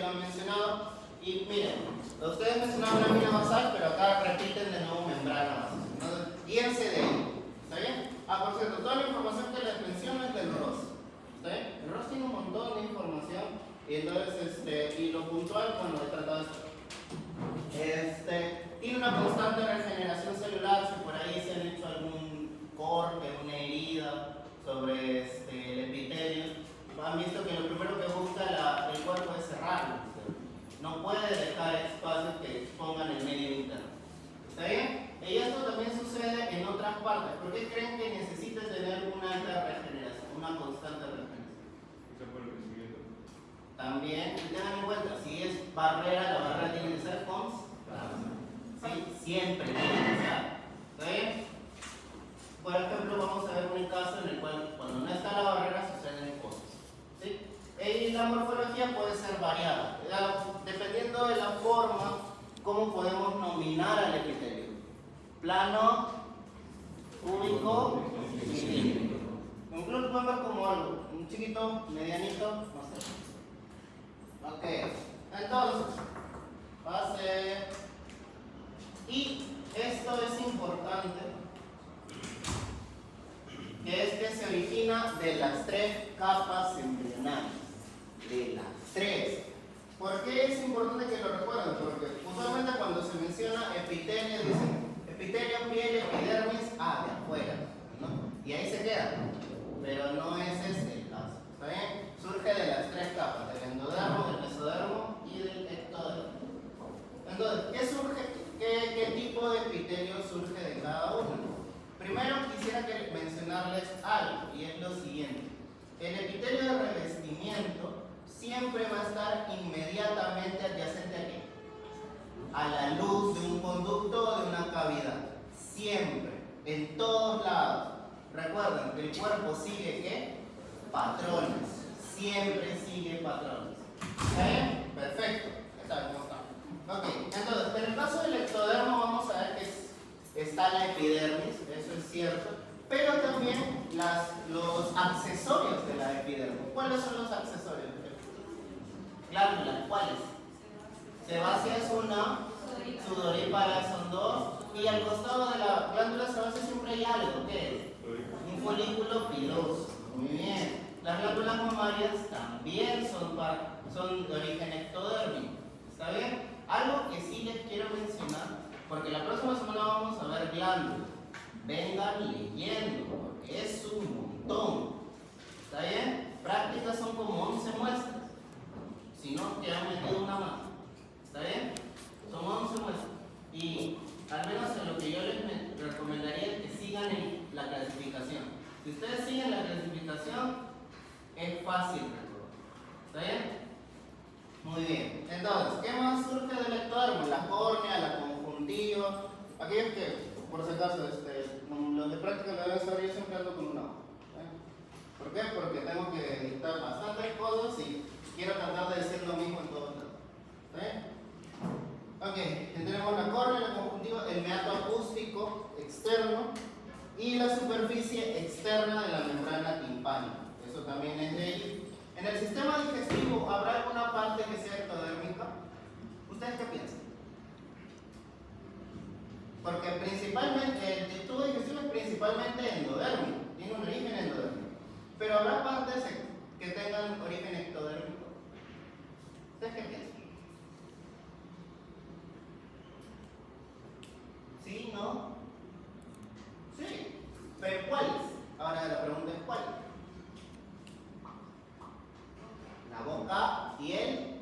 lo han mencionado. Y miren, ustedes mencionaban lámina basal, pero acá repiten de nuevo membrana basal. Entonces, guíense de ahí. ¿Está bien? Ah, por cierto, toda la información que les menciono es del ROS. ¿Está bien? El ROS tiene un montón de información. Y entonces, y lo puntual, bueno, he tratado esto. Tiene una constante regeneración celular. Si por ahí se han hecho algún corte, una herida sobre el epitelio, han visto que lo primero que busca el cuerpo es cerrarlo. No puede dejar espacios que expongan el medio interno. ¿Está bien? Y esto también sucede en otras partes. ¿Por qué creen que necesita tener una alta regeneración, una constante regeneración? También, y tengan en cuenta, si es barrera, la barrera tiene que ser constante. ¿Sí? Siempre tiene que ser. ¿Está bien? Por ejemplo, vamos a ver un caso en el cual cuando no está la barrera suceden cosas. ¿Sí? Y la morfología puede ser variada, dependiendo de la forma, cómo podemos nominar al epitelio. Plano, cúbico, cilíndrico. Un club puede ver como algo, un chiquito, medianito, no sé. Ok, entonces, base. Y esto es importante, que es que se origina de las 3 capas embrionales. De las 3. ¿Por qué es importante que lo recuerden? Porque usualmente cuando se menciona epitelio, dicen epitelio, piel, epidermis, de afuera, ¿no? Y ahí se queda. Pero no es ese el caso. ¿Está bien? Surge de las 3 capas, del endodermo, del mesodermo y del ectodermo. Entonces, ¿qué tipo de epitelio surge de cada uno? Primero quisiera mencionarles algo, y es lo siguiente. El epitelio de revestimiento siempre va a estar inmediatamente adyacente a ¿qué? A la luz de un conducto o de una cavidad. Siempre, en todos lados. Recuerden que el cuerpo sigue ¿qué? Patrones. Siempre sigue patrones. ¿Está bien? Perfecto. Está bien, ¿cómo está? Ok, entonces, en el caso del ectodermo vamos a ver que está la epidermis, eso es cierto, pero también los accesorios de la epidermis. ¿Cuáles son los accesorios? Glándulas, ¿cuáles? Sebácea es una, sudorípara son 2, y al costado de la glándula sebácea siempre hay algo, ¿qué es? Un folículo piloso. Muy bien. Las glándulas mamarias también son de origen ectodérmico. ¿Está bien? Algo que sí les quiero mencionar, porque la próxima semana vamos a ver glándulas. Vengan leyendo, porque es un montón. ¿Está bien? Prácticas son como 11 muestras. Si no, te han metido una más. ¿Está bien? Son 11 muestras. Y al menos en lo que yo les recomendaría es que sigan la clasificación. Si ustedes siguen la clasificación, es fácil recordar. ¿Está bien? Muy bien. Entonces, ¿qué más surge del ectodermo? La córnea, la conjuntiva. Aquellos que, por si acaso, los de práctica lo deben saber, yo siempre ando con una hoja. ¿Por qué? Porque tengo que editar bastantes cosas y quiero tratar de decir lo mismo en todos lados. ¿Está bien? Ok, tenemos la córnea, la conjuntiva, el meato acústico externo y la superficie externa de la membrana timpánica. Eso también es de ellos. En el sistema digestivo, ¿habrá alguna parte que sea ectodérmica? ¿Ustedes qué piensan? Porque principalmente, el tubo digestivo es principalmente endodérmico, tiene un origen endodérmico. Pero habrá partes que tengan origen ectodérmico. ¿Ustedes qué piensan? ¿Sí? ¿No? Sí. ¿Pero cuáles? Ahora la pregunta es ¿cuáles? La boca y el.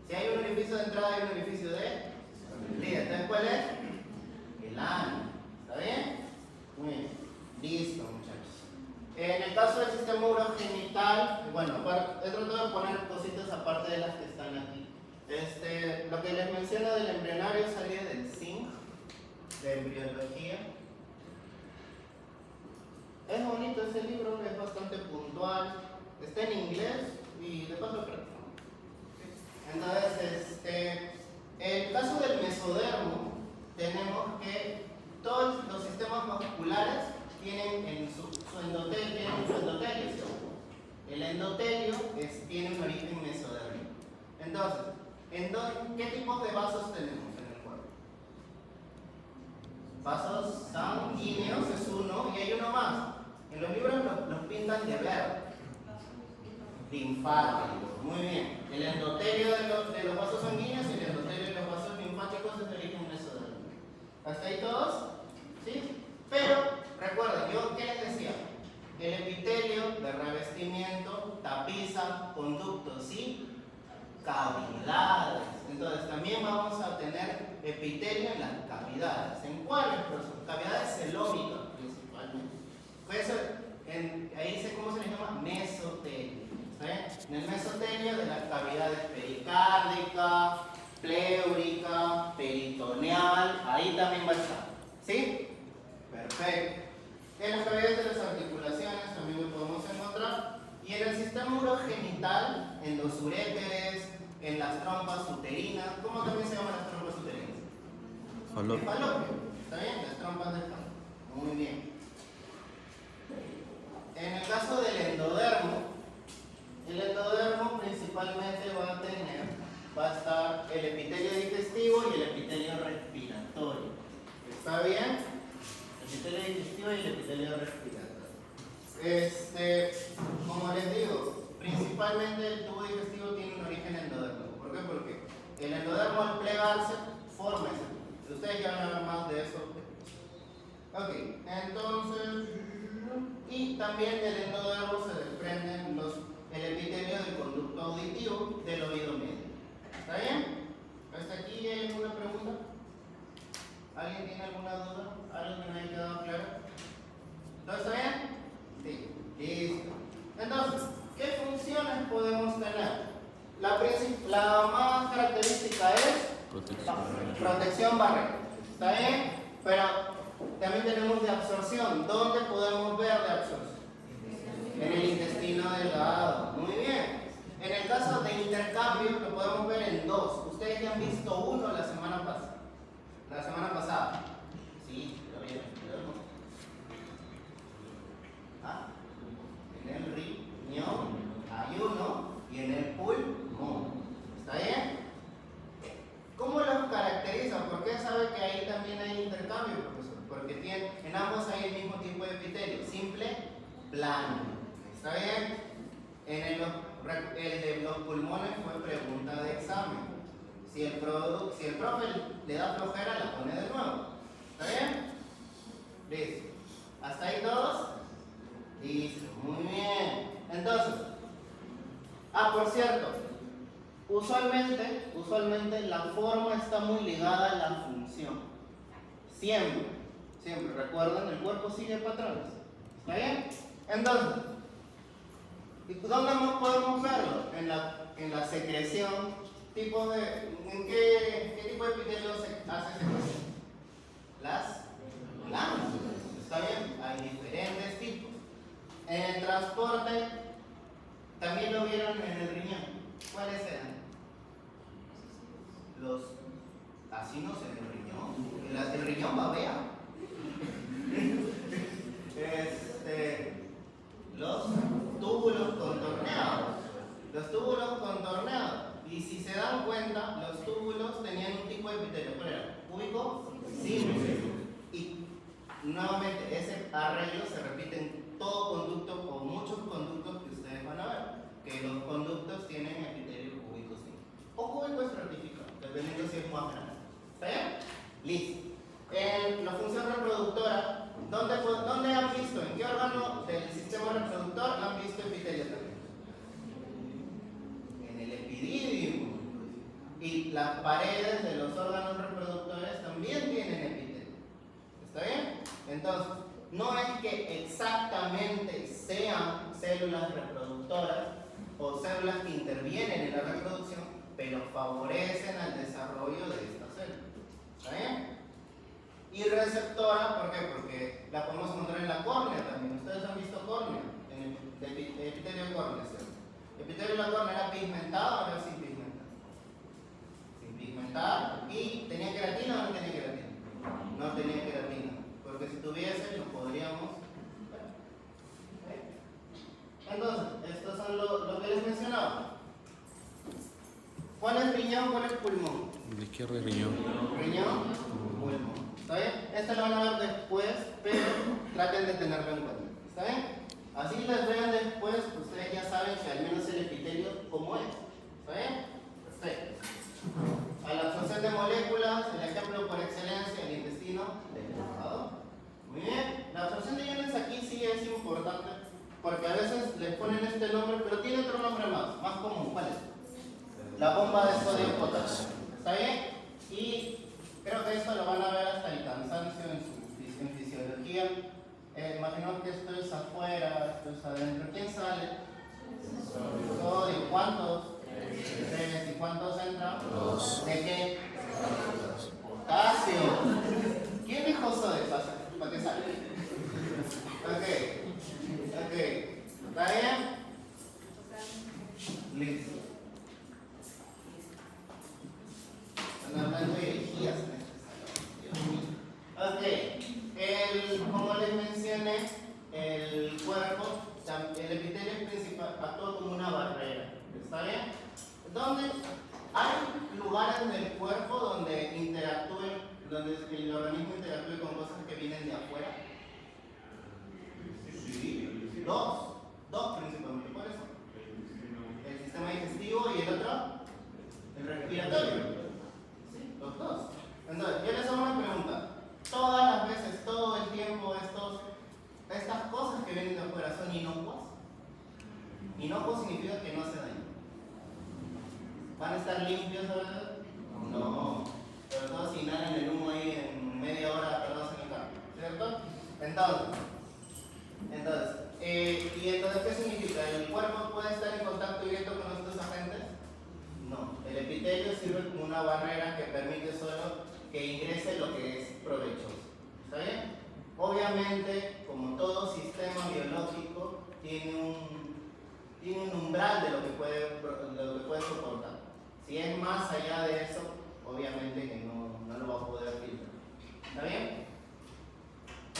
Si hay un orificio de entrada, hay un orificio de salida. Entonces, ¿cuál es? El ano. ¿Está bien? Muy bien. Listo, muchachos. En el caso del sistema urogenital, bueno, he tratado de poner cositas aparte de las que están aquí. Lo que les menciono del embrionario salía del zinc, de embriología. Es bonito ese libro, es bastante puntual. Está en inglés y de paso práctico. Entonces, en el caso del mesodermo, tenemos que todos los sistemas vasculares tienen en su endotelio, ¿sí? El endotelio tiene un origen mesodérmico. Entonces, ¿qué tipos de vasos tenemos en el cuerpo? Vasos sanguíneos es uno y hay uno más. En los libros los pintan de verde. Linfáticos, muy bien. El endotelio de los vasos sanguíneos y el endotelio de los vasos linfáticos es el origen mesodermal. ¿Hasta ahí todos? ¿Sí? Pero, recuerden, ¿yo qué les decía? El epitelio de revestimiento tapiza conductos y cavidades. Entonces, también vamos a tener epitelio en las cavidades. ¿En cuáles? Cavidades celómicas, principalmente. Pues ahí ¿cómo se les llama? Mesotelio. En el mesotelio de las cavidades pericárdica, pleúrica, peritoneal, ahí también va a estar. ¿Sí? Perfecto. En las cavidades de las articulaciones también lo podemos encontrar. Y en el sistema urogenital, en los uréteres, en las trompas uterinas. ¿Cómo también se llaman las trompas uterinas? Falopio. ¿Está bien? Las trompas del falopio. Muy bien. En el caso del endodermo, el endodermo principalmente va a estar el epitelio digestivo y el epitelio respiratorio. ¿Está bien? El epitelio digestivo y el epitelio respiratorio. Como les digo, principalmente el tubo digestivo tiene un origen endodérmico. ¿Por qué? Porque el endodermo al plegarse forma ese. Ustedes ya van a ver más de eso. Ok, entonces, y también del endodermo se desprenden el epitelio del conducto auditivo del oído medio. ¿Está bien? ¿Hasta aquí hay alguna pregunta? ¿Alguien tiene alguna duda? ¿Algo que no haya quedado claro? ¿Todo está bien? Sí, listo. Entonces, ¿qué funciones podemos tener? La más característica es protección barrera. ¿Está bien? Pero también tenemos de absorción. ¿Dónde podemos ver de absorción? En el intestino delgado. Muy bien. En el caso de intercambio lo podemos ver en dos. Ustedes ya han visto uno la semana pasada. Sí, lo vieron. En el riñón hay uno y en el pulmón. ¿Está bien? ¿Cómo los caracteriza? ¿Por qué sabe que ahí también hay intercambio, profesor? Porque en ambos hay el mismo tipo de epitelio, simple, plano. ¿Está bien? El de los pulmones fue pregunta de examen. Si el profe le da flojera, la pone de nuevo. ¿Está bien? Listo. ¿Hasta ahí todos? Listo, muy bien. Entonces, por cierto, usualmente la forma está muy ligada a la función. Siempre, recuerden, el cuerpo sigue patrones. ¿Está bien? Entonces, ¿dónde más podemos verlo? En la secreción. ¿En qué tipo de epitelio se hace secreción? Las glándulas. ¿Está bien? Hay diferentes tipos. En el transporte, también lo vieron en el riñón. ¿Cuáles eran? Los acinos en el riñón. El riñón babea. Los túbulos contorneados. Y si se dan cuenta, los túbulos tenían un tipo de epitelio. ¿Cuál era? ¿Cúbico? Simple. Y nuevamente, ese arreglo se repite en todo conducto o muchos conductos que ustedes van a ver. Que los conductos tienen epitelio cúbico simple. O cúbico estratificado, dependiendo si es más grande. ¿Está bien? Listo. En la función reproductora, ¿dónde han visto? ¿En qué órgano del sistema reproductor han visto epitelio también? En el epididio. Y las paredes de los órganos reproductores también tienen epitelio. ¿Está bien? Entonces, no es que exactamente sean células reproductoras o células que intervienen en la reproducción, pero favorecen al desarrollo de esta célula. ¿Está bien? Y receptora, ¿por qué? Porque la podemos encontrar en la córnea también. Ustedes han visto córnea, en el epitelio córnea, ¿cierto? ¿El epitelio de la córnea era pigmentado o era sin pigmentar? Sin pigmentar. ¿Y tenía queratina o no tenía queratina? No tenía queratina, porque si tuviese, lo podríamos ver. Entonces, estos son lo que les mencionaba. ¿Cuál es riñón? ¿Cuál es pulmón? La izquierda es riñón. Riñón, pulmón. ¿Está bien? Esto lo van a ver después, pero traten de tenerlo en cuenta. ¿Está bien? Así les vean después, ustedes ya saben que al menos el epitelio cómo es. ¿Está bien? Perfecto. A la absorción de moléculas, el ejemplo por excelencia, el intestino delgado. Muy bien. La absorción de iones aquí sí es importante, porque a veces les ponen este nombre, pero tiene otro nombre más común. ¿Cuál es? La bomba de sodio potasio. ¿Está bien? Y creo que esto lo van a ver hasta el cansancio en fisiología. Imaginemos que esto es afuera, esto es adentro. ¿Quién sale? Sodio. ¿Cuántos? 3. ¿Y cuántos entran? 2. ¿De qué? Potasio. ¿Quién dijo sodio? ¿Para qué sale? Ok. ¿Está bien? Listo. Están hablando de herejías en este salón. Ok. Como les mencioné, el cuerpo, el epitelio principal actúa como una barrera. ¿Está bien? ¿Dónde hay lugares en el cuerpo donde donde el organismo interactúe con cosas que vienen de afuera? Sí. Dos principalmente. ¿Cuáles son? El sistema digestivo y el otro, el respiratorio. Sí, los dos. Entonces, yo les hago una pregunta. Todas las veces, todo el tiempo, estas cosas que vienen de afuera son inocuas. Inocuo significa que no hace daño. ¿Van a estar limpios, verdad? No. Sobre todo si inhalan el humo ahí en media hora atrapados en el carro. ¿Cierto? Entonces, ¿qué significa? ¿El cuerpo puede estar en contacto directo con estos agentes? No. El epitelio sirve como una barrera que permite solo que ingrese lo que es provechoso. ¿Está bien? Obviamente, como todo sistema biológico, tiene un umbral de lo que puede soportar. Si es más allá de eso, obviamente que no lo va a poder filtrar. ¿Está bien?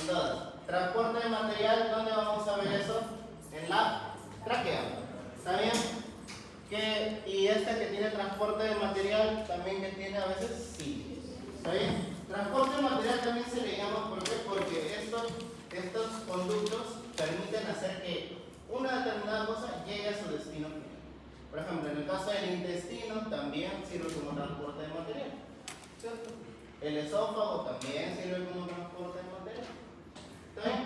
Entonces, transporte de material, ¿dónde vamos a ver eso? En la tráquea. ¿Está bien? Y que tiene transporte de material, también que tiene a veces sí. ¿Está bien? Transporte de material también se le llama, ¿por qué? Porque estos conductos permiten hacer que una determinada cosa llegue a su destino final. Por ejemplo, en el caso del intestino también sirve como transporte de material, ¿cierto? El esófago también sirve como transporte de material. ¿Está bien?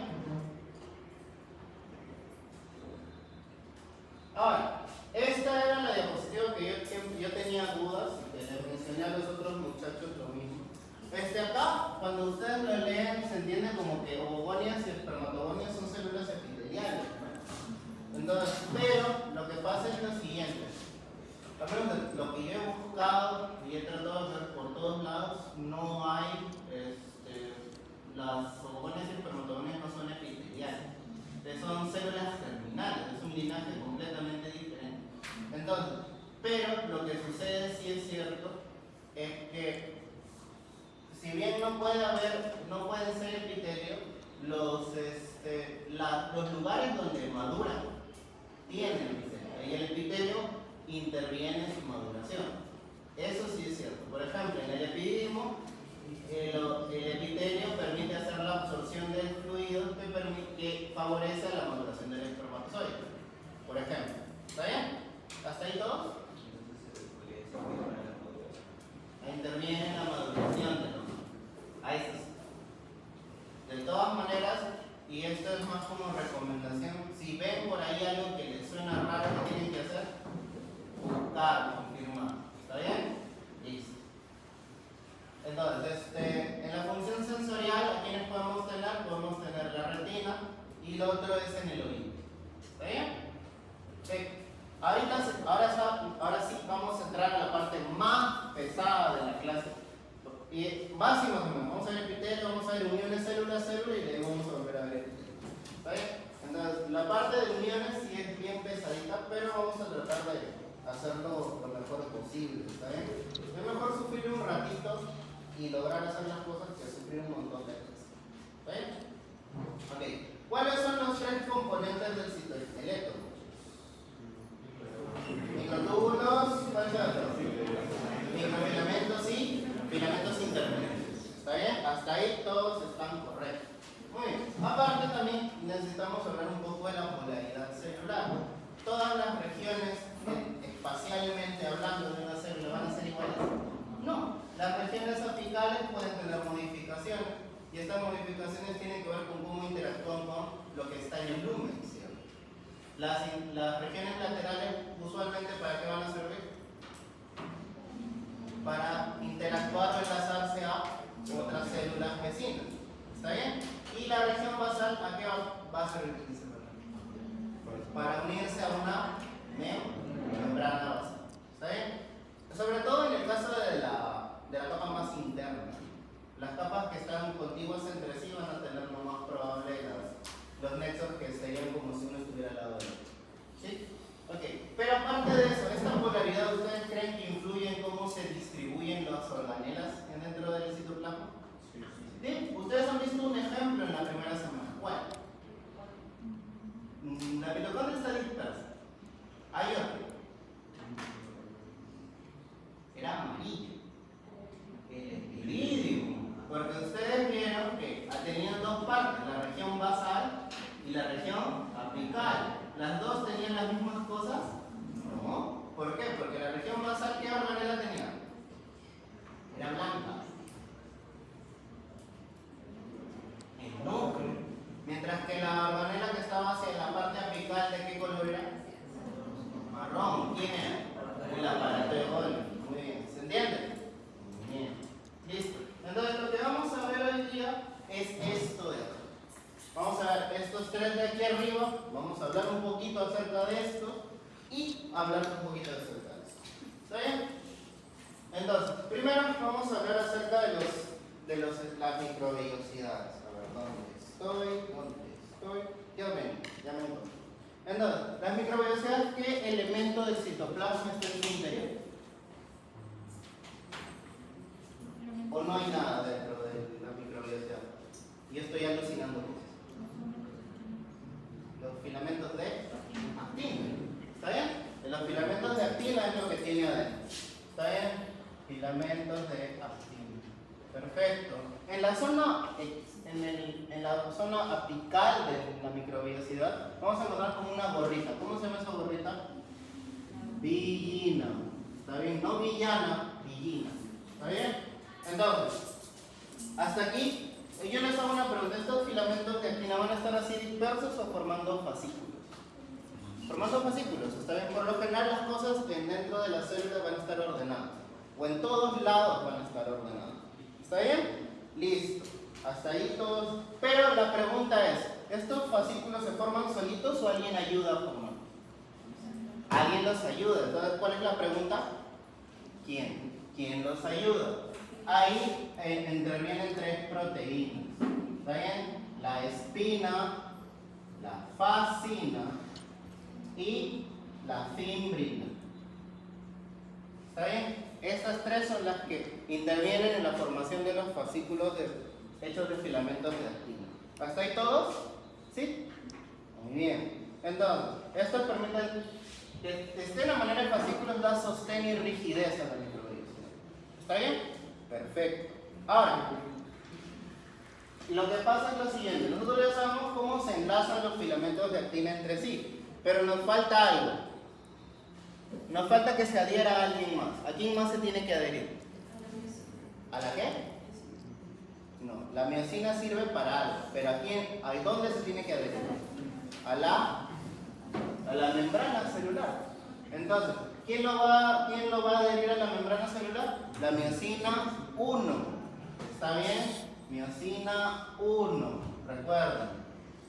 Ahora, esta era la diapositiva que yo tenía dudas y que les mencioné a los otros muchachos lo mismo. Acá, cuando ustedes lo leen, se entiende como que ovogonias y espermatogonias son células epiteliales, ¿no? Entonces, pero lo que pasa es lo siguiente. Lo que yo he buscado y he tratado de hacer por todos lados, no hay, las ovogonias y espermatogonias no son epiteliales. Son células terminales, es un linaje completamente diferente. Entonces, pero lo que sucede, sí es cierto, es que si bien no pueden ser epitelio, los lugares donde maduran tienen epitelio y el epitelio interviene en su maduración. Eso sí es cierto. Por ejemplo, en el epidismo, el epitelio permite hacer la absorción del fluido que favorece la maduración del espermatozoide. Por ejemplo. ¿Está bien? ¿Hasta ahí todos? Interviene en la maduración del óvulo. Ahí está. De todas maneras, y esto es más como recomendación, si ven por ahí algo que les suena raro, ¿qué tienen que hacer? Buscar, confirmar. ¿Está bien? Listo. Entonces, en la función sensorial, ¿a quiénes podemos tener? Podemos tener la retina y lo otro es en el oído. ¿Está bien? Sí. Ahora sí vamos a entrar a la parte más pesada de la clase. Y más y más o menos. Vamos a ver epitelio, vamos a ver uniones célula a célula y luego vamos a volver a ver epitelio. ¿Está bien? Entonces, la parte de uniones sí es bien pesadita, pero vamos a tratar de hacerlo lo mejor posible. ¿Está bien? Es mejor sufrir un ratito y lograr hacer las cosas que sufrir un montón de veces. ¿Está bien? Ok. ¿Cuáles son los 3 componentes del citoesqueleto? Microtúbulos, ¿cuál es el otro? hasta ahí todos están correctos. Muy bien. Aparte también necesitamos hablar un poco de la polaridad celular. Todas las regiones, espacialmente hablando de una célula, ¿van a ser iguales? No. Las regiones apicales pueden tener modificaciones y estas modificaciones tienen que ver con cómo interactúan con lo que está en el lumen, ¿cierto? Las regiones laterales usualmente ¿para qué van a servir? Para interactuar o enlazarse a otras células vecinas. ¿Está bien? Y la región basal, ¿a qué va a servir principalmente? Para unirse a una membrana basal. ¿Está bien? Sobre todo en el caso de la capa más interna. Las capas que están contiguas entre sí van a tener lo más probable los nexos que serían como si uno estuviera al lado de otro. ¿Sí? Ok, pero aparte de eso, ¿esta polaridad ustedes creen que influye en cómo se distribuyen las organelas dentro del citoplasma? Bien, ustedes han visto un ejemplo en la primera semana. ¿Cuál? La mitocondria está dispersa. Hay otro. Era amarillo. El espiridium. Porque ustedes vieron que tenían dos partes, la región basal y la región apical. ¿Las dos tenían las mismas cosas? No. ¿Por qué? Porque la región basal, ¿qué organela tenía? Era blanca. El núcleo. Mientras que la organela que estaba hacia la parte apical, ¿de qué color era? Marrón. ¿Quién era? El aparato de Golgi. Muy bien. ¿Se entiende? Muy bien. Listo. Entonces lo que vamos a ver hoy día es esto de acá. Vamos a ver estos tres de aquí arriba, vamos a hablar un poquito acerca de esto y hablar un poquito acerca de esto. ¿Está bien? Entonces, primero vamos a hablar acerca de las microvellosidades. A ver, ¿dónde estoy? Ya me encuentro. Entonces, las microvellosidades, ¿qué elemento del citoplasma está en su interior? ¿O no hay nada dentro de la microvellosidad? Yo estoy alucinando cosas. Los filamentos de actina. ¿Está bien? Los filamentos de actina es lo que tiene adentro. ¿Está bien? Filamentos de actina. Perfecto. En la zona, en la zona apical de la microvellosidad vamos a encontrar como una gorrita. ¿Cómo se llama esa gorrita? Villina. ¿Está bien? No villana, villina. ¿Está bien? Entonces, hasta aquí. Yo les hago una pregunta, ¿estos filamentos de actina van a estar así dispersos o formando fascículos? Formando fascículos, ¿está bien? Por lo general las cosas dentro de la célula van a estar ordenadas, o en todos lados van a estar ordenadas. ¿Está bien? Listo, hasta ahí todos. Pero la pregunta es, ¿estos fascículos se forman solitos o alguien ayuda a formar? Alguien los ayuda, entonces ¿cuál es la pregunta? ¿Quién? ¿Quién los ayuda? Ahí intervienen tres proteínas. ¿Está bien? La espina, la fascina y la fimbrina. ¿Está bien? Estas tres son las que intervienen en la formación de los fascículos hechos de filamentos de actina. ¿Hasta ahí todos? ¿Sí? Muy bien. Entonces, esto permite que esté la manera de fascículos, da sostén y rigidez a la microvellosidad. ¿Está bien? Perfecto. Ahora, lo que pasa es lo siguiente. Nosotros ya sabemos cómo se enlazan los filamentos de actina entre sí, pero nos falta algo. Nos falta que se adhiera a alguien más. ¿A quién más se tiene que adherir? ¿A la qué? No, la miosina sirve para algo, pero ¿a dónde se tiene que adherir? A la membrana celular. Entonces, ¿quién lo va a adherir a la membrana celular? La miosina 1. ¿Está bien? Miosina 1. Recuerden.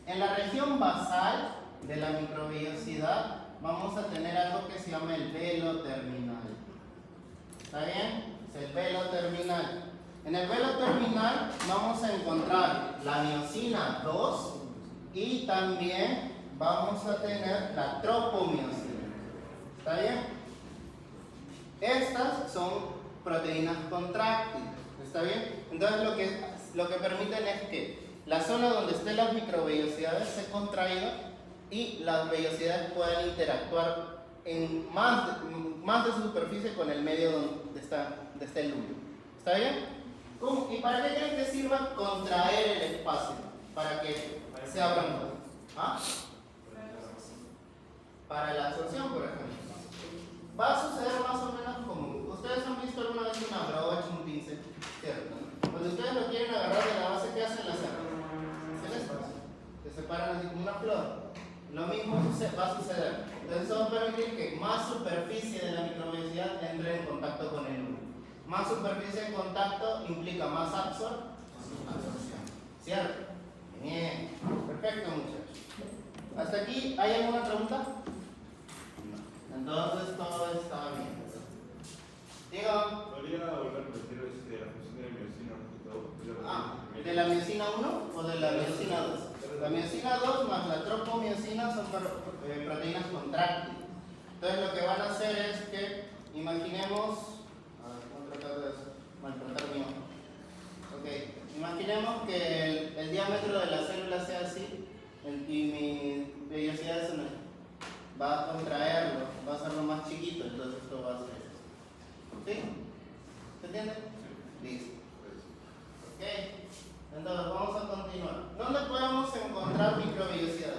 En la región basal de la microvellosidad vamos a tener algo que se llama el velo terminal. ¿Está bien? Es el velo terminal. En el velo terminal vamos a encontrar la miosina 2 y también vamos a tener la tropomiosina. ¿Está bien? Estas son proteínas contráctiles. ¿Está bien? Entonces lo que permiten es que la zona donde estén las microvellosidades se contraiga y las vellosidades puedan interactuar en más de superficie con el medio donde está el núcleo. ¿Está bien? ¿Y para qué creen que sirva contraer el espacio? Para que se abran más. ¿Ah? Para la absorción, por ejemplo. Va a suceder más o menos como... Ustedes han visto alguna vez una brocha, un pincel, ¿cierto? Cuando ustedes lo quieren agarrar de la base, ¿qué hacen las cerras? Hacen esto. Se separan así como una flor. Lo mismo va a suceder. Entonces eso va a permitir que más superficie de la microvellosidad entre en contacto con el núcleo. Más superficie en contacto implica más absorción. ¿Cierto? Bien. Perfecto, muchachos. ¿Hasta aquí hay alguna pregunta? No. Entonces todo está bien. Diga. ¿Podría volver a repetir la función de la miosina ¿De la miosina 1 o de la miosina 2? La miosina 2 más la tropomiosina son proteínas contráctiles. Entonces lo que van a hacer es que, imaginemos, ¿cómo tratar de maltratar mi ojo? Ok, imaginemos que el diámetro de la célula sea así y mi vellosidad es una. Va a contraerlo, va a hacerlo más chiquito, entonces esto va a ser eso. ¿Sí? ¿Se entiende? Listo. Ok, entonces vamos a continuar. ¿Dónde podemos encontrar microvellosidad?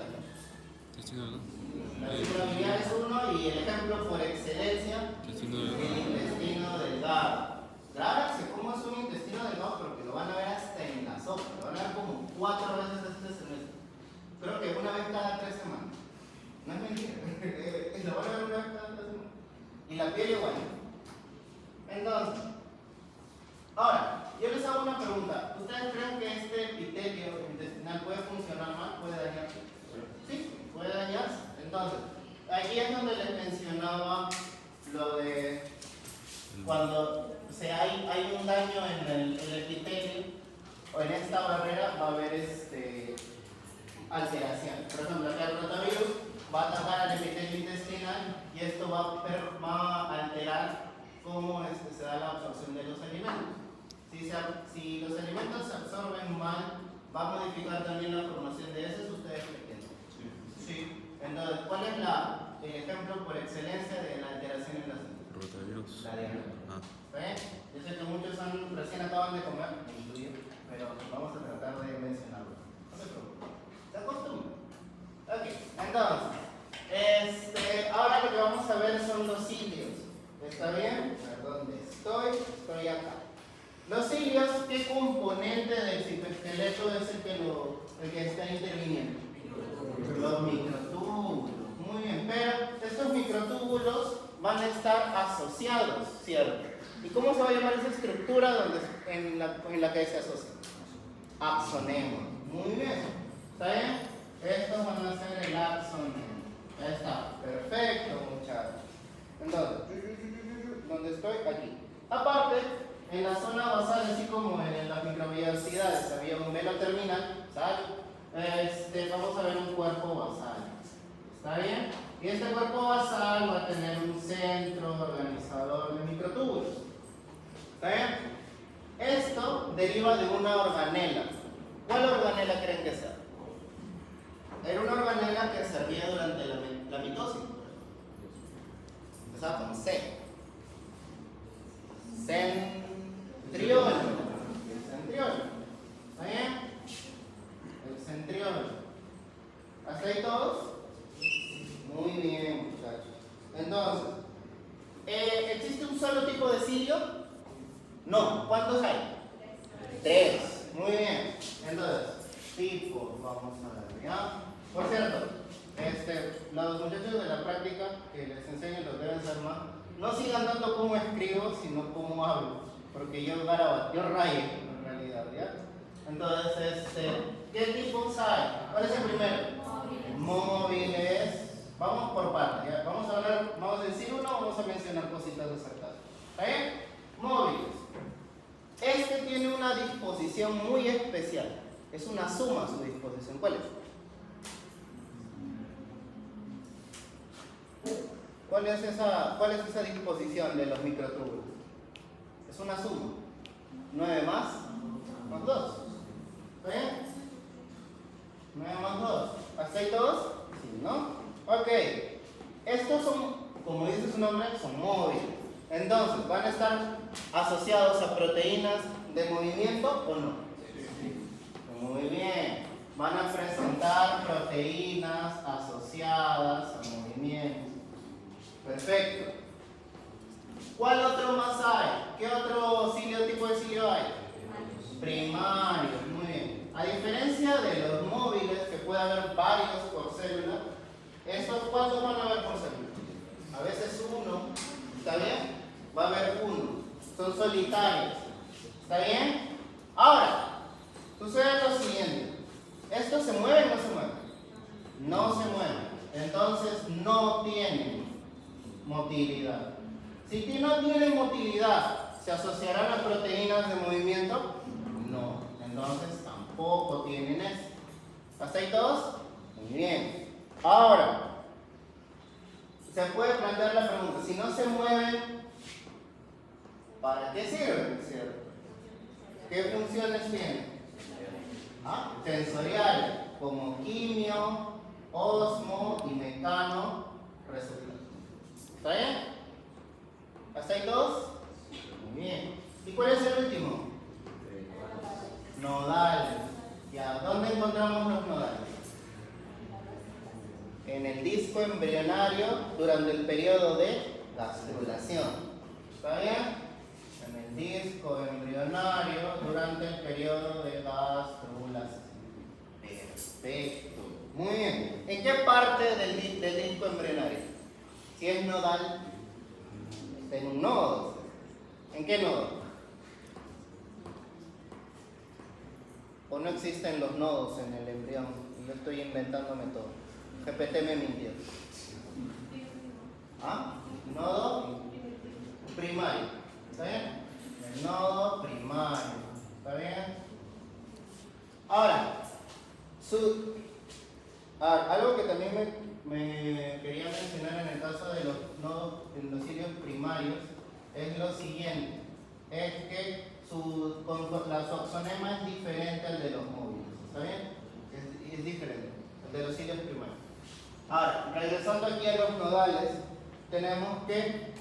La citabilidad es uno y el ejemplo por excelencia es el intestino delgado. Grábense cómo es un intestino delgado porque lo van a ver hasta en la sopa. Lo van a ver como 4 veces este semestre. Creo que una vez cada 3 semanas. No es mentira. Lo van a ver una vez cada 3 semanas. Y la piel igual. Entonces, ahora, yo les hago una pregunta. ¿Ustedes creen que este epitelio intestinal puede funcionar mal? ¿Puede dañarse? Sí, puede dañarse. Entonces, aquí es donde les mencionaba lo de cuando hay un daño en el epitelio o en esta barrera va a haber alteración. Por ejemplo, acá el rotavirus va a atacar al epitelio intestinal y esto va a alterar cómo se da la absorción de los alimentos. Si los alimentos se absorben mal, va a modificar también la formación de heces. ¿Ustedes creen? Sí. Entonces, ¿cuál es el ejemplo por excelencia de la alteración en la célula? Rotavirus. La diarrea. Yo sé que muchos recién acaban de comer, me incluyo, pero vamos a tratar de mencionarlo. No se preocupen. Se acostumbran. Ok, entonces, ahora lo que vamos a ver son los cilios. ¿Está bien? ¿Dónde estoy? Estoy acá. Los cilios, ¿qué componente del citoesqueleto es el que está interviniendo? Los microtúbulos. Muy bien, pero estos microtúbulos van a estar asociados, ¿cierto? ¿Y cómo se va a llamar esa estructura en la que se asocia? Axonema. Muy bien. ¿Está bien? Estos van a ser el axonema. Ahí está. Perfecto, muchachos. Entonces, ¿dónde estoy? Aquí. Aparte, en la zona basal, así como en las microvellosidades, había un velo terminal, ¿sabes? Vamos a ver un cuerpo basal. ¿Está bien? Y este cuerpo basal va a tener un centro organizador de microtúbulos. ¿Está bien? Esto deriva de una organela. ¿Cuál organela creen que sea? Era una organela que servía durante la mitosis. Empezaba con C. Centriolo. El centriolo. ¿Está bien? El centriolo. ¿Hasta ahí todos? Muy bien, muchachos. Entonces, ¿existe un solo tipo de cilio? No. ¿Cuántos hay? 3. Muy bien. Entonces, tipos, vamos a ver ya. Por cierto, los muchachos de la práctica que les enseño los deben ser más. No sigan tanto cómo escribo, sino cómo hablo. Porque yo rayo en realidad, ¿ya? Entonces, ¿qué tipos hay? ¿Cuál es el primero? Móviles. Vamos por partes, ¿ya? Vamos a decir uno, vamos a mencionar cositas acertadas. ¿Está bien? Móviles. Este tiene una disposición muy especial. Es una suma su disposición. ¿Cuál es? ¿Cuál es esa disposición de los microtúbulos? Es una suma. 9 más 2. ¿Está bien? 9 más 2. ¿Hasta ahí todos? Sí, ¿no? Ok. Estos son, como dice su nombre, son móviles. Entonces, ¿van a estar asociados a proteínas de movimiento o no? Muy bien. Van a presentar proteínas asociadas a movimiento. Perfecto. ¿Cuál otro más hay? ¿Qué otro tipo de cilio hay? Primario. Muy bien. A diferencia de los móviles, que puede haber varios por célula, ¿estos cuántos van a haber por célula? A veces uno. ¿Está bien? Va a haber uno. Son solitarios. ¿Está bien? Ahora, sucede lo siguiente. ¿Estos se mueven o no se mueven? No se mueven. Entonces no tienen motilidad. Si no tienen motilidad, ¿se asociarán a proteínas de movimiento? No. Entonces tampoco tienen eso. ¿Hasta ahí todos? Muy bien. Ahora, se puede plantear la pregunta, si no se mueven, ¿para qué sirven? ¿Cierto? ¿Qué funciones tienen? Sensoriales, como quimio, osmo y mecano receptor. ¿Está bien? ¿Hasta ahí todos? Muy bien. ¿Y cuál es el último? Nodales. ¿Ya? ¿Dónde encontramos los nodales? En el disco embrionario durante el periodo de gastrulación. ¿Está bien? En el disco embrionario durante el periodo de gastrulación. Perfecto. Muy bien. ¿En qué parte del disco embrionario? Si es nodal, está en un nodo. ¿En qué nodo? ¿O no existen los nodos en el embrión? Yo estoy inventándome todo. GPT me mintió. Nodo primario. ¿Está bien? El nodo primario. ¿Está bien? Ahora, algo que también me quería mencionar en el caso de los nodos, en los cilios primarios, es lo siguiente. Es que su axonema es diferente al de los móviles. ¿Está bien? Es diferente, el de los cilios primarios. Ahora, regresando aquí a los nodales, tenemos que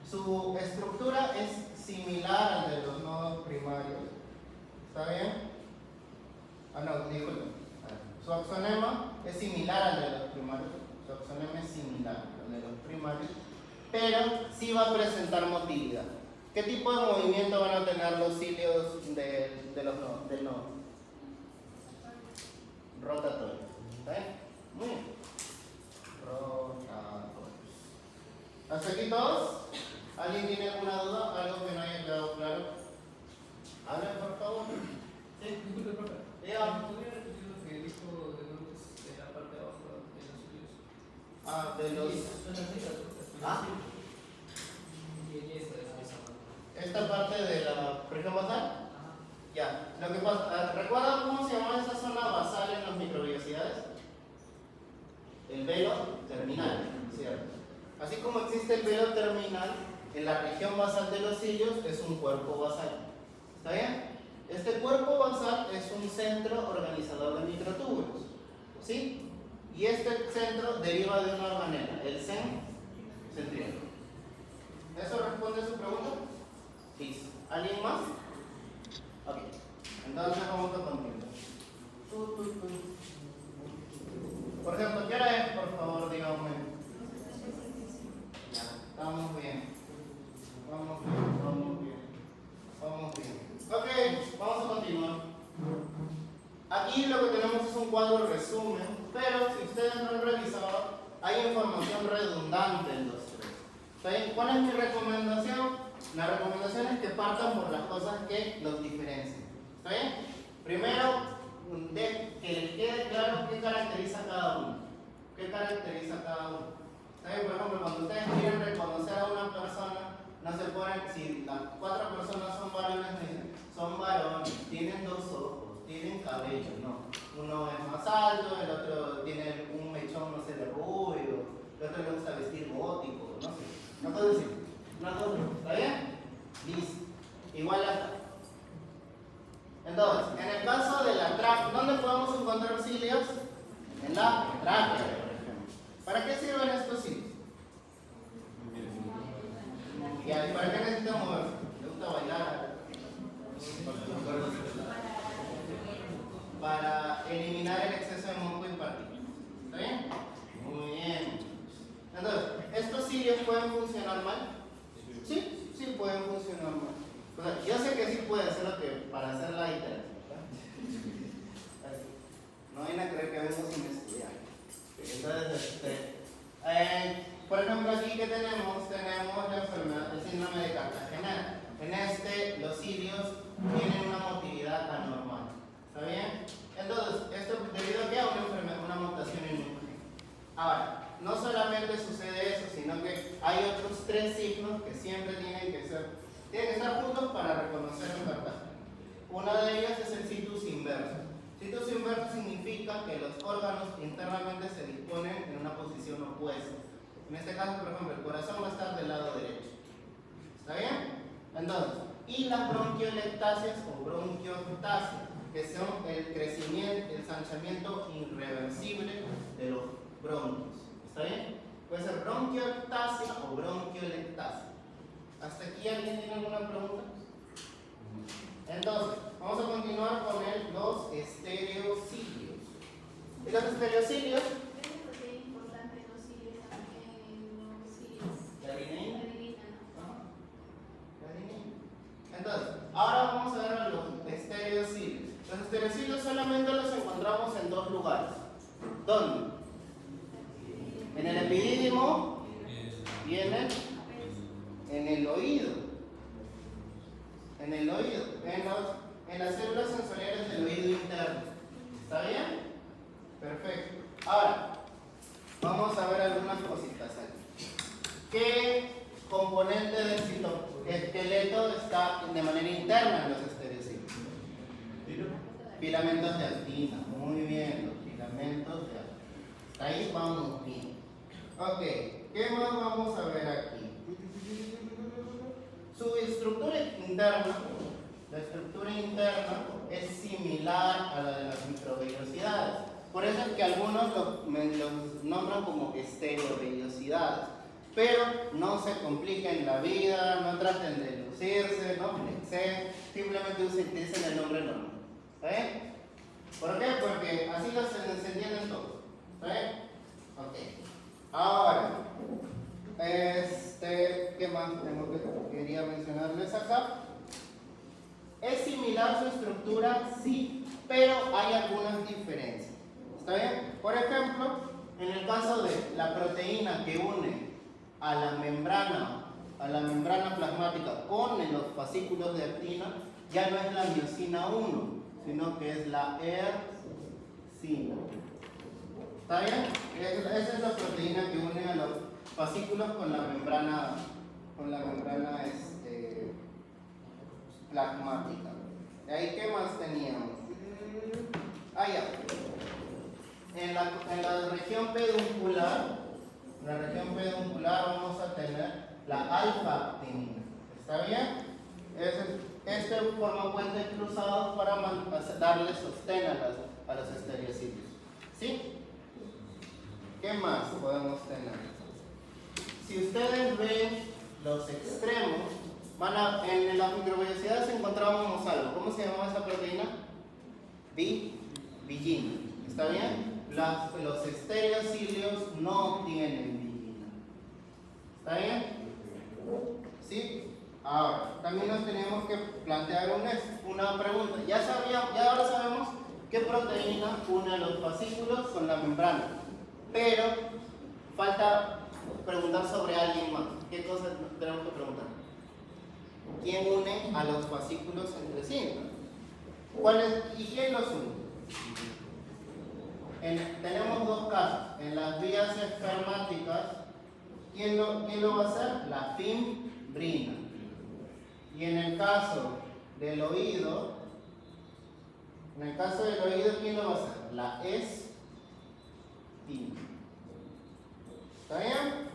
su estructura es similar al de los nodos primarios. ¿Está bien? No, disculpen. Su axonema es similar al de los primarios. Su axonema es similar al de los primarios, pero sí va a presentar motilidad. ¿Qué tipo de movimiento van a tener los cilios del nodo? Rotatorios. ¿Está bien? Muy bien. Rotatorios. ¿Hasta aquí todos? ¿Alguien tiene alguna duda? ¿Algo que no haya quedado claro? Hablen, por favor. Sí. Disculpe, profe. Dígame. ¿Podría repetir lo que dijo de Lourdes de la parte de abajo de los cilios? De los... Son las siglas, profe. Y esta es esa parte. Esta parte de la región basal. Ya. Lo que pasa, ¿recuerdan cómo se llama esa zona basal en las microvellosidades? El velo terminal, ¿cierto? Así como existe el velo terminal, en la región basal de los cilios es un cuerpo basal. ¿Está bien? Este cuerpo basal es un centro organizador de microtúbulos, ¿sí? Y este centro deriva de una organela, el centriolo. ¿Eso responde a su pregunta? Sí. ¿Alguien más? Ok. Entonces vamos a continuar. Por ejemplo, ¿qué hora es? Por favor, díganme. Ya, estamos bien. Vamos bien. Ok, vamos a continuar. Aquí lo que tenemos es un cuadro resumen, pero si ustedes no han revisado, hay información redundante en los tres. ¿Está bien? ¿Cuál es mi recomendación? La recomendación es que partan por las cosas que los diferencian. ¿Está bien? Primero, que les quede claro qué caracteriza a cada uno. ¿Qué caracteriza a cada uno? ¿Está bien? Por ejemplo, cuando ustedes quieren reconocer a una persona, no se ponen, si las 4 personas son varones, son varones, tienen 2 ojos, tienen cabello, no. Uno es más alto, el otro tiene un mechón, no sé, de rubio, el otro le gusta vestir gótico, no sé. No puedo decir. ¿Está bien? Listo. Igual acá. Entonces, en el caso de la tráquea, ¿dónde podemos encontrar cilios? En la tráquea, por ejemplo. ¿Para qué sirven estos cilios? Ya, ¿y para qué necesita moverse? ¿Le gusta bailar? Para eliminar el exceso de moco y partículas. ¿Está bien? Muy bien. Entonces, ¿estos cilios pueden funcionar mal? Sí, sí pueden funcionar mal. O sea, yo sé que sí puede ser lo que para hacer la iteración. No vayan a creer que vengo sin estudiar. Entonces, por ejemplo, aquí que tenemos la enfermedad, el síndrome de Cartagena. En este, los cilios tienen una motilidad anormal. ¿Está bien? Entonces, esto debido a que hay una enfermedad, una mutación en un gen. Ahora, no solamente sucede eso, sino que hay otros 3 signos que siempre tienen que estar juntos para reconocer enfermedad. Una de ellas es el situs inverso. Situs inverso significa que los órganos internamente se disponen en una posición opuesta. En este caso, por ejemplo, el corazón va a estar del lado derecho. ¿Está bien? Entonces, y las bronquiolectasias o bronquioctasias, que son el crecimiento, el ensanchamiento irreversible de los bronquios. ¿Está bien? Puede ser bronquioctasia o bronquiolectasia. ¿Hasta aquí alguien tiene alguna pregunta? Entonces, vamos a continuar con los estereocilios. ¿Y los estereocilios? Es importante los cilios también, los cilios. La adenina. ¿No? La adenina. Entonces, ahora vamos a ver a los estereocilios. Los estereocilios solamente los encontramos en 2 lugares. ¿Dónde? En el epidídimo y en el oído. En el oído, en las células sensoriales del oído interno. ¿Está bien? Perfecto. Ahora, vamos a ver algunas cositas aquí. ¿Qué componente del citoesqueleto está de manera interna en los estereocilios? Filamentos de actina. Muy bien, los filamentos de actina. Ahí vamos bien. Ok, ¿qué más vamos a ver aquí? Su estructura interna, la estructura interna es similar a la de las microvellosidades. Por eso es que algunos los nombran como estereovellosidades. Pero no se compliquen la vida, no traten de lucirse, no flexen, simplemente utilicen el nombre normal. ¿Está bien? ¿Por qué? Porque así se entienden todos. ¿Está bien? Ok. Ahora, ¿qué más quería mencionarles acá? ¿Es similar su estructura? Sí, pero hay algunas diferencias. ¿Está bien? Por ejemplo, en el caso de la proteína que une a la membrana plasmática con los fascículos de actina, ya no es la miosina 1, sino que es la ercina. ¿Está bien? Esa es la proteína que une a los fascículos con la membrana plasmática. ¿De ahí qué más teníamos? Ya. En la región peduncular, vamos a tener la alfa-actinina. ¿Está bien? Este forma puentes cruzados para darle sostén a los estereocilios. ¿Sí? ¿Qué más podemos tener? Si ustedes ven los extremos, en las microvellosidades encontrábamos algo. ¿Cómo se llamaba esa proteína? Billina. ¿Está bien? Los estereocilios no tienen billina. ¿Está bien? ¿Sí? Ahora, también nos tenemos que plantear una pregunta. Ya ahora sabemos qué proteína une a los fascículos con la membrana. Pero falta preguntar sobre alguien más. ¿Qué cosas tenemos que preguntar? ¿Quién une a los fascículos entre sí? ¿Y quién los une? Tenemos 2 casos. En las vías espermáticas, ¿quién lo va a hacer? La fimbrina. Y en el caso del oído, ¿quién lo va a hacer? La estina. ¿Está bien?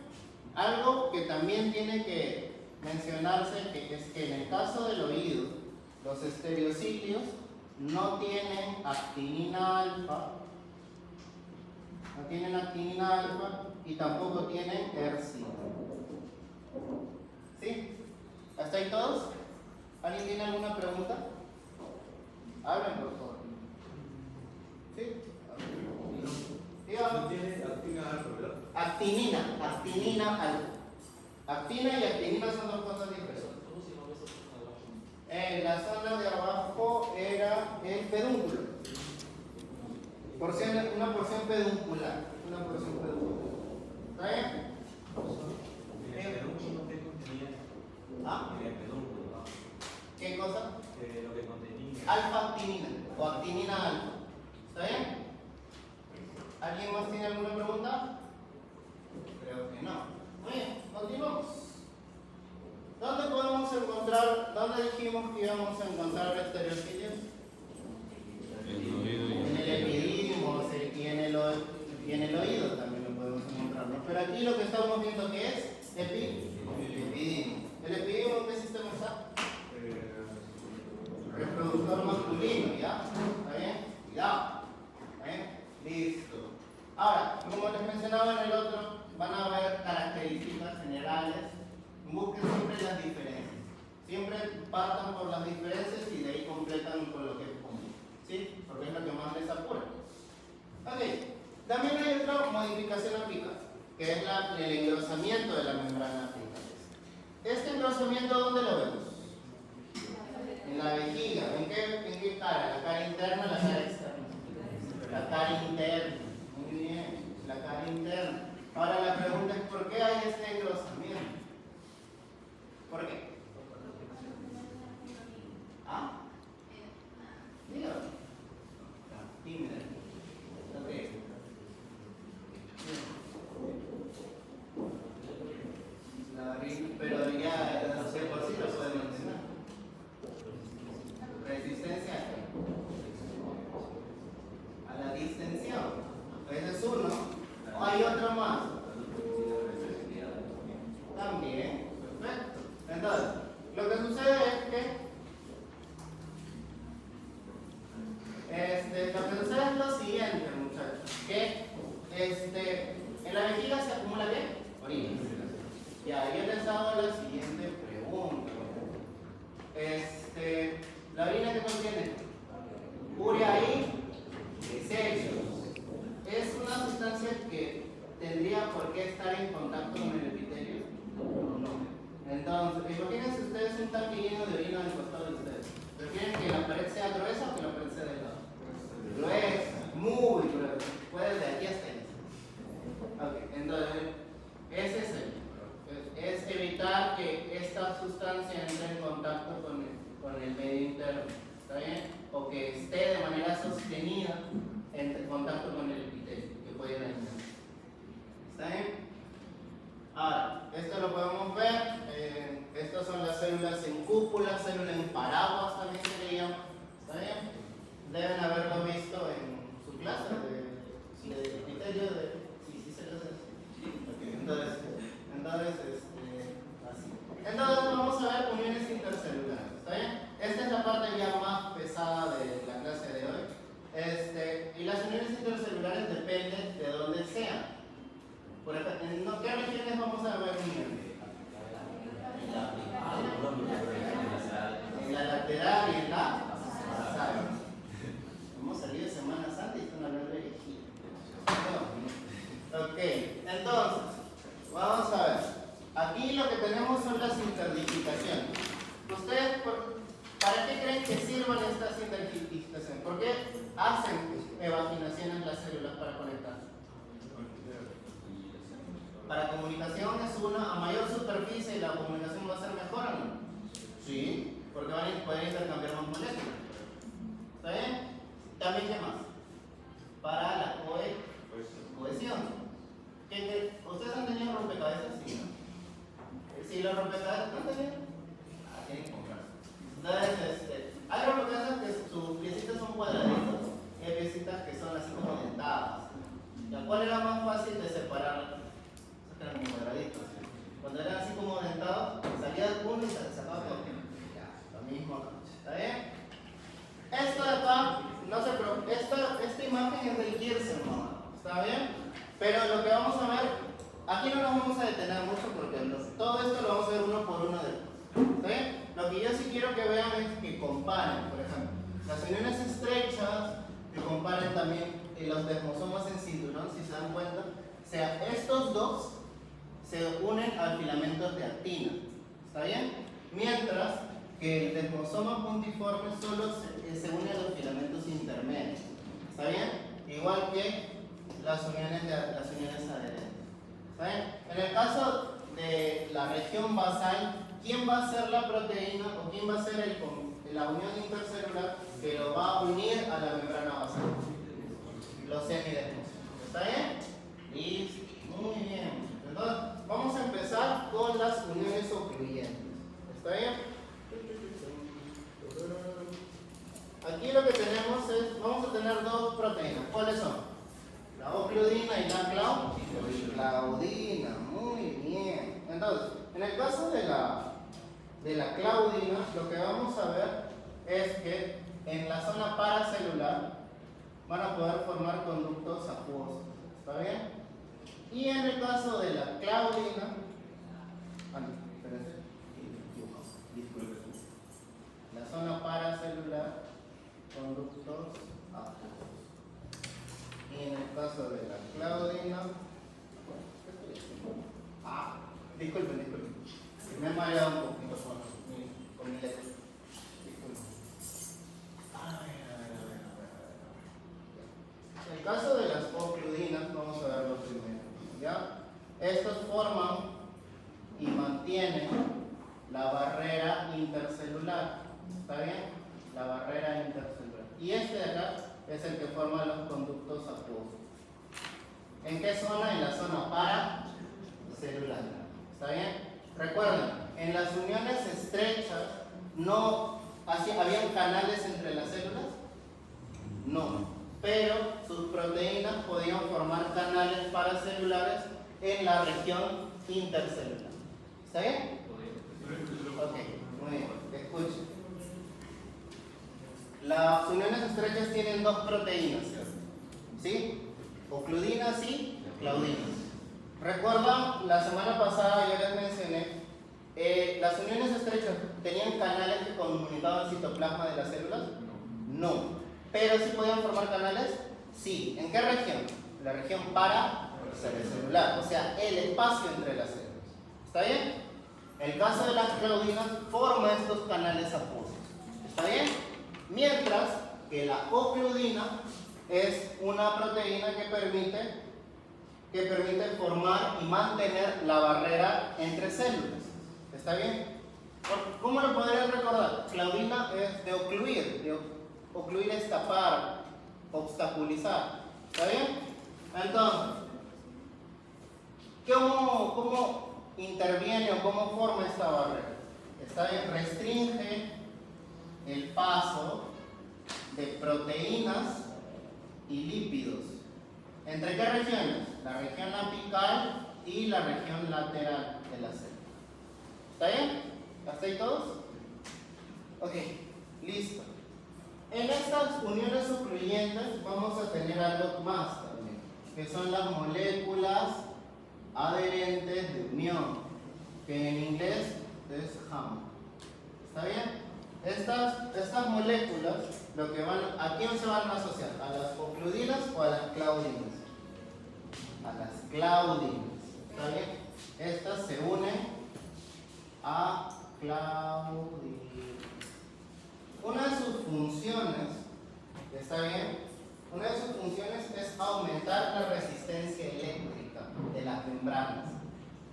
Algo que también tiene que mencionarse es que en el caso del oído, los estereocilios no tienen actinina alfa, y tampoco tienen ercina. ¿Sí? ¿Hasta ahí todos? ¿Alguien tiene alguna pregunta? Hablen, por favor. ¿Sí? Dígame. Tiene actina alfa, ¿verdad? Actinina alfa. Actina y actinina son dos cosas diferentes. La zona de abajo era el pedúnculo. Una porción peduncular. ¿Está bien? ¿Ah? ¿Qué cosa? Lo que contenía. Alfa-actinina o actinina alfa. ¿Está bien? ¿Alguien más tiene alguna pregunta? Creo que no. Muy bien, continuamos. ¿Dónde podemos encontrar, dónde dijimos que íbamos a encontrar estereocidios? En el epidídimo y en el oído también lo podemos encontrar, ¿no? Pero aquí lo que estamos viendo que es epidídimo. ¿El epidídimo en qué sistema está? Reproductor masculino, ¿ya? ¿Está bien? Cuidado. ¿Está bien? Listo. Ahora, como les mencionaba en el otro, van a ver características generales. Busquen siempre las diferencias. Siempre partan por las diferencias y de ahí completan con lo que es común. ¿Sí? Porque es lo que más les apura. Ok. También hay otra modificación apical, que es el engrosamiento de la membrana apical. Este engrosamiento, ¿dónde lo vemos? En la vejiga. ¿En qué cara? ¿La cara interna o la cara externa? La cara interna. Muy bien, la cara interna. Ahora la pregunta es, ¿por qué hay este engrosamiento? ¿Por qué? ¿Ah? Dígame. Tímida. Ok. Pero ya, de por sí lo pueden mencionar. Resistencia a la distensión. Ese es uno. Hay otro más. También. Perfecto. Entonces, lo que sucede es que lo siguiente, muchachos, que en la vejiga se acumula ¿qué? Orina. Ya, yo les hago la siguiente pregunta. ¿La orina qué contiene? Urea y desechos. ¿Es una sustancia que tendría por qué estar en contacto con el epitelio? No. Entonces, imagínense ustedes un tanque lleno de orina al costado de ustedes. ¿Prefieren que la pared sea gruesa o que la pared sea delgada? Gruesa, muy gruesa. Puede de aquí hasta ahí. Ok, entonces, ese es es evitar que esta sustancia entre en contacto con el medio interno. ¿Está bien? O que esté de manera sostenida en contacto con el epitelio, que puede dañar. ¿Está bien? Ahora, esto lo podemos ver. Estas son las células en cúpula, células en paraguas también se le llama. ¿Está bien? Deben haberlo visto en su clase de epitelio de. Sí, se lo hace. Okay, entonces, así. Entonces vamos a ver uniones intercelulares. ¿Está bien? Esta es la parte ya más pesada de la clase de hoy. Y las uniones intercelulares dependen de dónde sean. Por ejemplo, ¿en qué regiones vamos a ver uniones? En la lateral y en la basal. Hemos salido de Semana Santa y están hablando de vejiga. Ok, entonces, vamos a ver. Aquí lo que tenemos son las interdigitaciones. ¿Ustedes para qué creen que sirvan estas interdigitaciones? ¿Por qué hacen evaginaciones las células para conectarse? Para comunicación es una, a mayor superficie la comunicación va a ser mejor o no? Sí, porque van a poder intercambiar más moléculas. ¿Está bien? También, ¿qué más? Para la cohesión. ¿Ustedes han tenido rompecabezas? Sí, ¿no? Si los rompecabezas no tenían, tienen que comprarse. Entonces, hay rompecabezas que sus piecitas son cuadraditos y hay piecitas que son así como dentadas. ¿Cuál era más fácil de separar? Eran como cuadraditos. Cuando eran así como dentados, salía uno y se sacaba todo. Lo mismo acá. ¿Está bien? Esto de acá, no se preocupe, esta imagen es del Kirsen, ¿no? ¿Está bien? Pero lo que vamos a ver, aquí no nos vamos a detener mucho porque todo esto lo vamos a ver uno por uno después. ¿Está bien? quiero que vean es que comparen, por ejemplo, las uniones estrechas, que comparen también los desmosomas en cinturón, si se dan cuenta. O sea, estos dos se unen al filamento de actina, ¿está bien? Mientras que el desmosoma puntiforme solo se une a los filamentos intermedios, ¿está bien? Igual que las uniones adherentes, ¿está bien? En el caso de la región basal, ¿quién va a ser la proteína o quién va a ser la unión intercelular que lo va a unir a la membrana basal? Los semidesmosomas, ¿está bien? Listo, muy bien. Entonces, vamos a empezar con las uniones ocluyentes, ¿está bien? Aquí lo que tenemos es, vamos a tener dos proteínas. ¿Cuáles son? La ocludina y la claudina. Muy bien. Entonces, en el caso de la claudina, lo que vamos a ver es que en la zona paracelular van a poder formar conductos acuosos. ¿Está bien? Y en el caso de la claudina, la zona paracelular, conductos acuosos. Y en el caso de la claudina, disculpen, me he mareado un poquito con mi letra. Disculpen. En el caso de las ocludinas, vamos a verlo primero, ¿ya? Estos forman y mantienen la barrera intercelular, ¿está bien? La barrera intercelular. Y este de acá es el que forma los conductos acuosos. ¿En qué zona? En la zona paracelular, ¿está bien? Recuerden, en las uniones estrechas no habían canales entre las células, no. Pero sus proteínas podían formar canales paracelulares en la región intercelular. ¿Está bien? Ok, muy bien. Escuchen. Las uniones estrechas tienen dos proteínas, ¿sí? Ocludinas y claudinas. ¿Recuerdan? La semana pasada yo les mencioné, las uniones estrechas tenían canales que comunicaban el citoplasma de las células. No. ¿Pero sí podían formar canales? Sí. ¿En qué región? La región paracelular, o sea, el espacio entre las células. ¿Está bien? El caso de las claudinas forma estos canales acuosos. ¿Está bien? Mientras que la ocludina es una proteína que permite formar y mantener la barrera entre células. ¿Está bien? ¿Cómo lo podrían recordar? Claudina es de ocluir, ocluir es tapar, obstaculizar. ¿Está bien? Entonces, ¿cómo interviene o cómo forma esta barrera? ¿Está bien? Restringe el paso de proteínas y lípidos. ¿Entre qué regiones? La región apical y la región lateral de la célula. ¿Está bien? ¿Hasta ahí todos? Ok, listo. En estas uniones ocluyentes vamos a tener algo más también, que son las moléculas adherentes de unión, que en inglés es HAM. ¿Está bien? Estas moléculas, ¿a quién se van a asociar? ¿A las ocludinas o a las claudinas? A las claudinas. ¿Está bien? Estas se unen a claudinas. Una de sus funciones, ¿está bien? Una de sus funciones es aumentar la resistencia eléctrica de las membranas.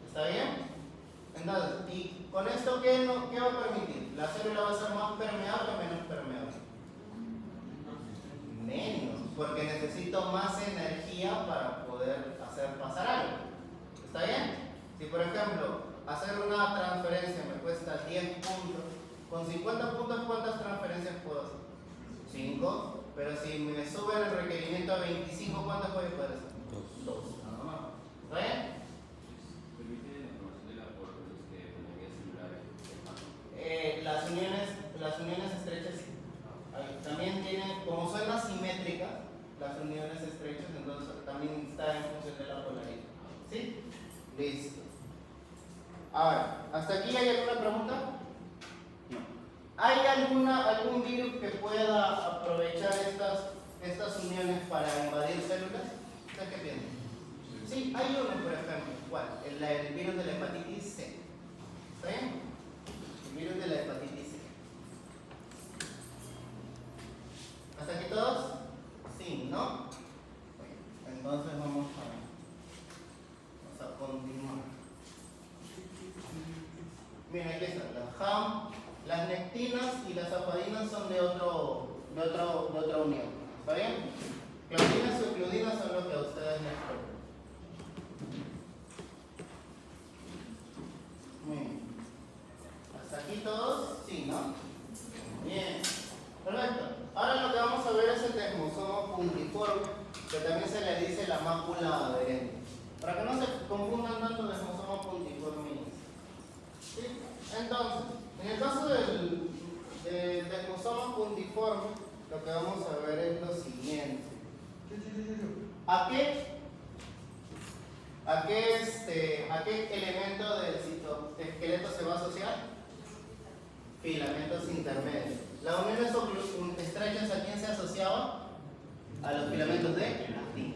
¿Está bien? Entonces, ¿y con esto qué va a permitir? ¿La célula va a ser más permeable o menos permeable? Menos, porque necesito más energía para poder hacer pasar algo. ¿Está bien? Si por ejemplo, hacer una transferencia me cuesta 10 puntos, con 50 puntos, ¿cuántas transferencias puedo hacer? 5. Pero si me suben el requerimiento a 25, ¿cuántas voy a poder hacer? 2. Nada más. ¿Está bien? ¿Permite la formación de la porosité celular? Las uniones estrechas sí. También tienen, como son asimétricas, las uniones estrechas, entonces también está en función de la polaridad. ¿Sí? Listo. Ahora, ¿hasta aquí hay alguna pregunta? No. ¿Hay algún virus que pueda aprovechar estas uniones para invadir células? ¿Ustedes qué piensan? Sí, hay uno, por ejemplo. ¿Cuál? El virus de la hepatitis C. ¿Está bien? El virus de la hepatitis C. ¿Hasta aquí todos? Sí, ¿no? Entonces vamos a continuar. Miren, aquí están las HAM, las nectinas y las apadinas son de otra unión. ¿Está bien? Claudinas y eucludinas son lo que a ustedes les toca. Muy bien. ¿Hasta aquí todos? Sí, ¿no? Bien. Perfecto. Ahora lo que vamos a ver es el desmosomo puntiforme, que también se le dice la mácula adherente. Para que no se confundan tanto desmosomo puntiforme. ¿Sí? Entonces, en el caso del desmosomo puntiforme, lo que vamos a ver es lo siguiente. ¿A qué elemento del citoesqueleto se va a asociar? Filamentos intermedios. ¿Las uniones estrechas a quién se asociaban? A los filamentos de actina. ¿Sí?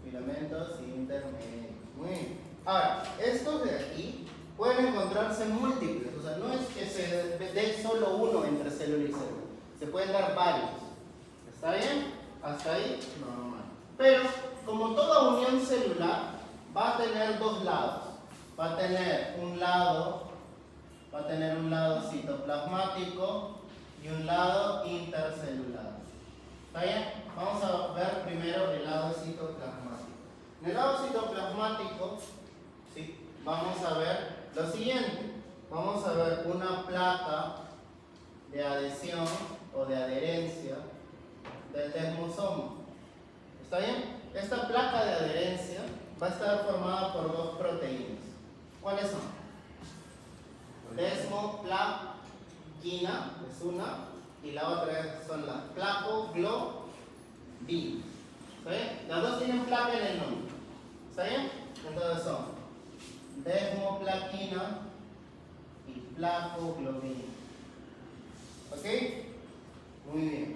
Filamentos intermedios. Muy bien. Ahora, estos de aquí pueden encontrarse múltiples. O sea, no es que se dé solo uno entre célula y célula. Se pueden dar varios. ¿Está bien? Hasta ahí, normal. Pero, como toda unión celular, va a tener dos lados. Va a tener un lado citoplasmático y un lado intercelular. ¿Está bien? Vamos a ver primero el lado citoplasmático. En el lado citoplasmático, ¿sí?, vamos a ver lo siguiente. Vamos a ver una placa de adhesión o de adherencia del desmosomo. ¿Está bien? Esta placa de adherencia va a estar formada por dos proteínas. ¿Cuáles son? Desmoplaquina es una y la otra son las placoglobina. ¿Está bien? Las dos tienen placa en el nombre. ¿Está bien? Entonces son desmoplaquina y placoglobina. ¿Ok? Muy bien.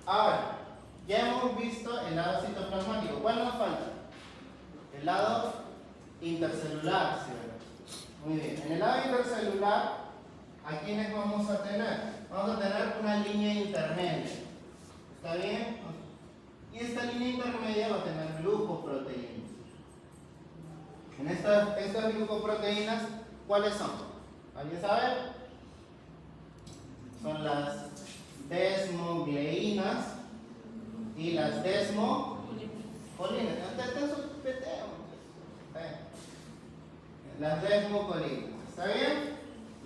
Ahora, ya hemos visto el lado citoplasmático. ¿Cuál nos falta? El lado intercelular, ¿sí? Muy bien. En el lado intercelular, ¿a quiénes vamos a tener? Vamos a tener una línea intermedia. ¿Está bien? Y esta línea intermedia va a tener glucoproteínas. En estas glucoproteínas, ¿cuáles son? ¿Alguien sabe? Son las desmogleínas y las desmocolinas. Las desmocolinas. ¿Está bien?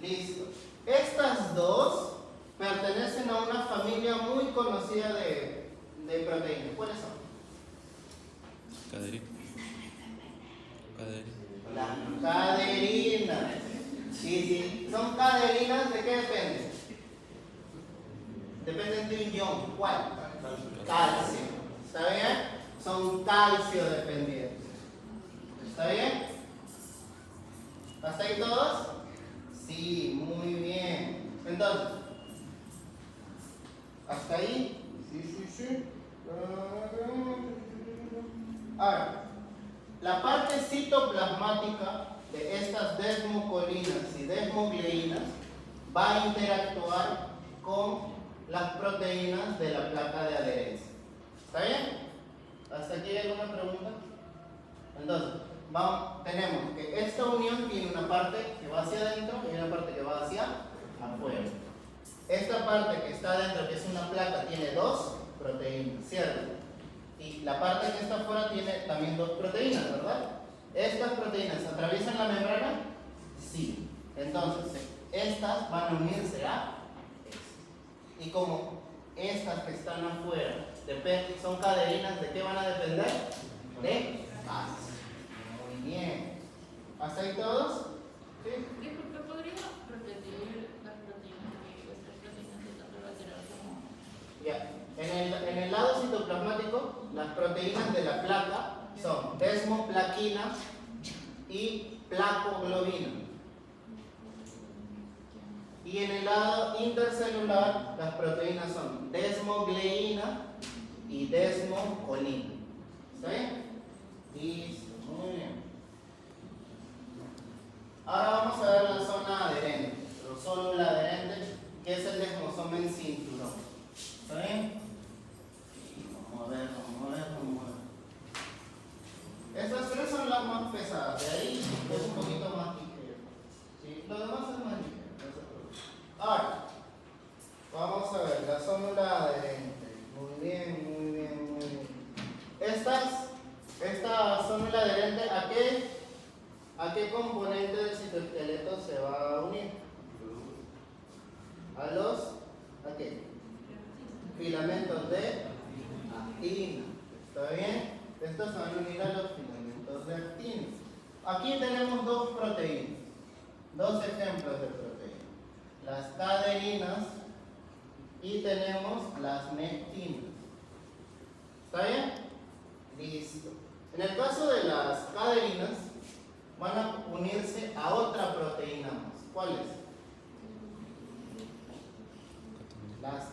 Listo. Estas dos pertenecen a una familia muy conocida de proteínas. ¿Cuáles son? Las caderinas. Sí. ¿Son caderinas? ¿De qué dependen? Dependen de un ion. ¿Cuál? Calcio. ¿Está bien? Son calcio dependientes. ¿Está bien? ¿Hasta ahí todos? Sí, muy bien. Entonces, ¿hasta ahí? Sí. Ahora, la parte citoplasmática de estas desmocolinas y desmogleínas va a interactuar con las proteínas de la placa de adherencia. ¿Está bien? ¿Hasta aquí hay alguna pregunta? Entonces, tenemos que esta unión tiene una parte que va hacia adentro y una parte que va hacia afuera. Esta parte que está adentro, que es una placa, tiene dos proteínas, ¿cierto? Y la parte que está afuera tiene también dos proteínas, ¿verdad? ¿Estas proteínas atraviesan la membrana? Sí. Entonces, estas van a unirse a estas. Y como estas que están afuera son caderinas, ¿de qué van a depender? De calcio. Muy bien. ¿Hasta ahí todos? ¿Sí? Disculpe, ¿podría repetir las proteínas que estas proteínas de tanto lateral como? Ya. En el lado citoplasmático, las proteínas de la placa son desmoplaquina y placoglobina. Y en el lado intercelular, las proteínas son desmogleína y desmocolina. ¿Está bien? Listo, muy bien. Ahora vamos a ver la zona adherente, o célula adherente, que es el desmosoma en cinturón. ¿Está bien? Vamos a ver. Estas tres son las más pesadas, de ahí es un poquito más ligero. ¿Sí? Lo demás es más ligero, no se preocupen. Ahora, vamos a ver la célula adherente. Muy bien. Esta célula adherente, ¿a qué componente del citoesqueleto se va a unir? ¿A qué? Filamentos de actina. ¿Está bien? Estos se van a unir a los filamentos de actina. Aquí tenemos dos proteínas, dos ejemplos de proteínas. Las caderinas y tenemos las nectinas. ¿Está bien? Listo. En el caso de las caderinas, van a unirse a otra proteína más. ¿Cuál es? Las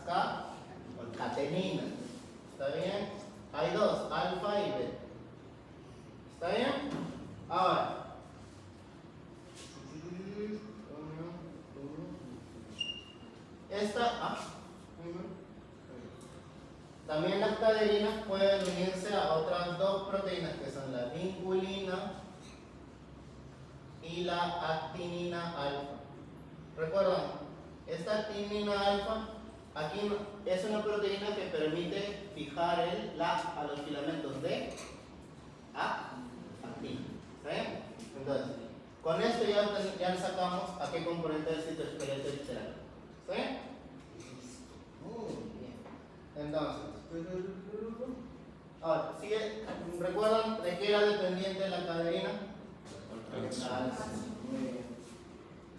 cateninas. ¿Está bien? Hay dos, alfa y beta. ¿Está bien? Ahora. También las caderinas pueden unirse a otras dos proteínas que son la vinculina y la actinina alfa. ¿Recuerdan? Esta actinina alfa aquí es una proteína que permite fijar a los filamentos de actina. ¿Está bien? Entonces, con esto ya le sacamos a qué componente del citoesqueleto visceral. ¿Está bien? Muy bien. Entonces, ahora, ¿recuerdan de qué era dependiente la caderina? Calcio. Muy bien.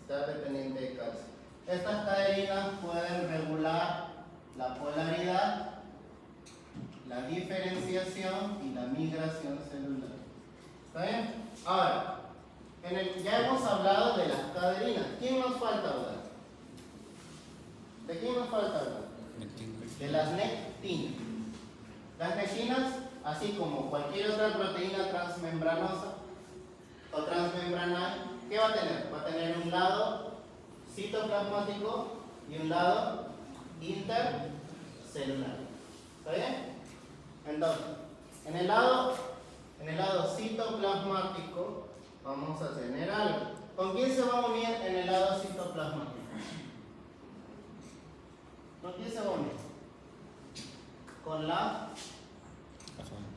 Está dependiente de calcio. Estas caderinas pueden regular la polaridad, la diferenciación y la migración celular. ¿Está bien? Ahora, ya hemos hablado de las caderinas. ¿Quién nos falta hablar? ¿De quién nos falta hablar? De las nectinas. Las nectinas, así como cualquier otra proteína transmembranosa o transmembranal, ¿qué va a tener? Va a tener un lado citoplasmático y un lado intercelular. ¿Está bien? Entonces, en el lado citoplasmático vamos a tener algo. ¿Con quién se va a unir en el lado citoplasmático? ¿Con quién se va a unir? Con la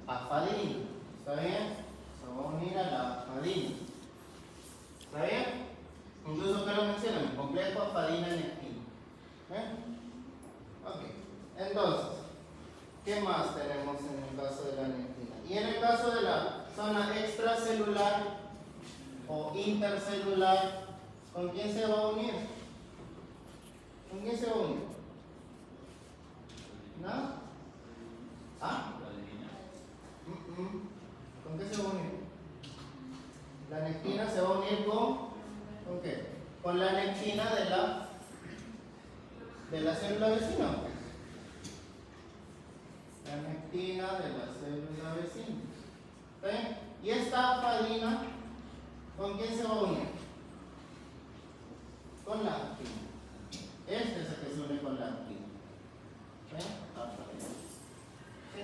afadina. ¿Está bien? Se va a unir a la afadina. ¿Está bien? Incluso que lo mencionan, complejo afadina-nectina. Ok. Entonces, ¿qué más tenemos en el caso de la nectina? Y en el caso de la zona extracelular o intercelular, ¿con quién se va a unir? ¿Con quién se va a unir? ¿No? ¿Ah? ¿Con qué se va a unir? La nectina se va a unir ¿con qué? Con la nectina de la célula vecina. La nectina de la célula vecina. ¿Sí? Y esta afadina, ¿con quién se va a unir? Con la actina. Este es el que se une con la actina. ¿Sí? ¿Sí?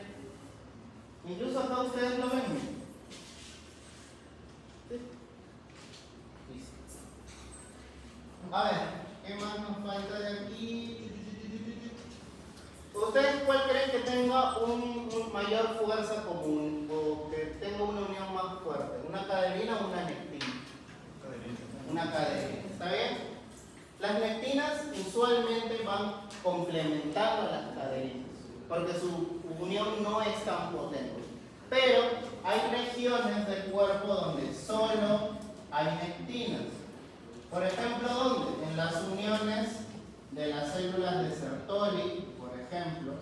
Incluso acá ustedes lo ven. ¿Sí? Listo. A ver, ¿qué más nos falta de aquí? ¿Ustedes cuál creen que tenga un mayor fuerza común o que tenga una unión más fuerte? ¿Una caderina o una nectina? Una caderina. ¿Está bien? Las nectinas usualmente van complementando a las caderinas porque su unión no es tan potente. Pero hay regiones del cuerpo donde solo hay nectinas. Por ejemplo, ¿dónde? En las uniones de las células de Sertoli, por ejemplo,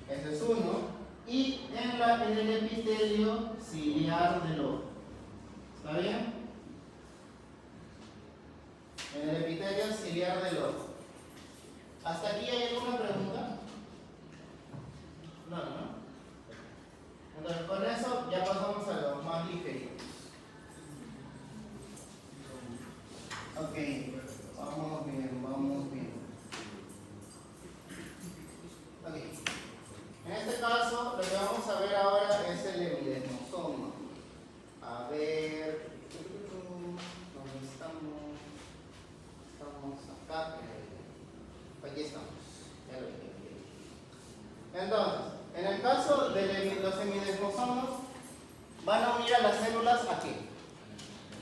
ese es uno, y en el epitelio ciliar del ojo. ¿Está bien? en el epitelio ciliar del ojo. ¿Hasta aquí hay alguna pregunta? No, ¿no? Entonces, con eso ya pasamos a los más ligeritos. Ok, vamos bien, vamos bien. Ok. En este caso, lo que vamos a ver ahora es el hemidesmosoma. A ver, ¿dónde estamos? Estamos acá. Aquí estamos. Ya lo vi. Entonces, en el caso de los hemidesmosomas, van a unir a las células aquí,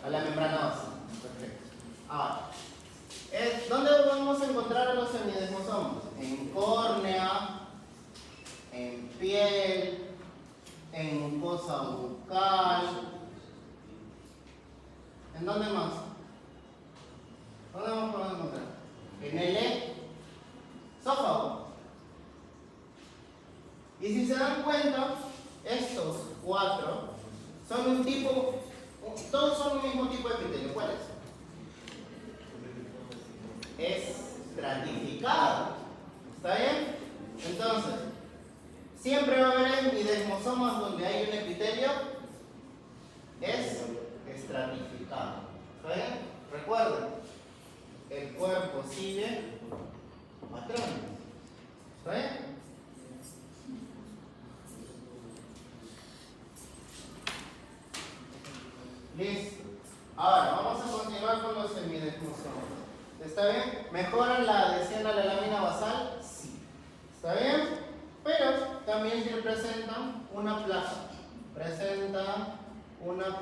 a la membrana basal. Perfecto. Ahora, ¿dónde vamos a encontrar a los hemidesmosomas? En córnea, en piel, en mucosa bucal. ¿En dónde más? ¿Dónde vamos a poder encontrar? En el esófago. Y si se dan cuenta, estos 4 son un tipo, todos son un mismo tipo de epitelio. ¿Cuál es? Estratificado. ¿Está bien? Entonces, siempre va a haber hemidesmosomas donde hay un epitelio estratificado. ¿Está bien? Recuerden, el cuerpo sigue patrones. ¿Está bien? Listo. Ahora, vamos a continuar con los hemidesmosomas. ¿Está bien? ¿Mejoran la adhesión a la lámina basal? Sí. ¿Está bien? Pero también se presentan una placa. Presentan una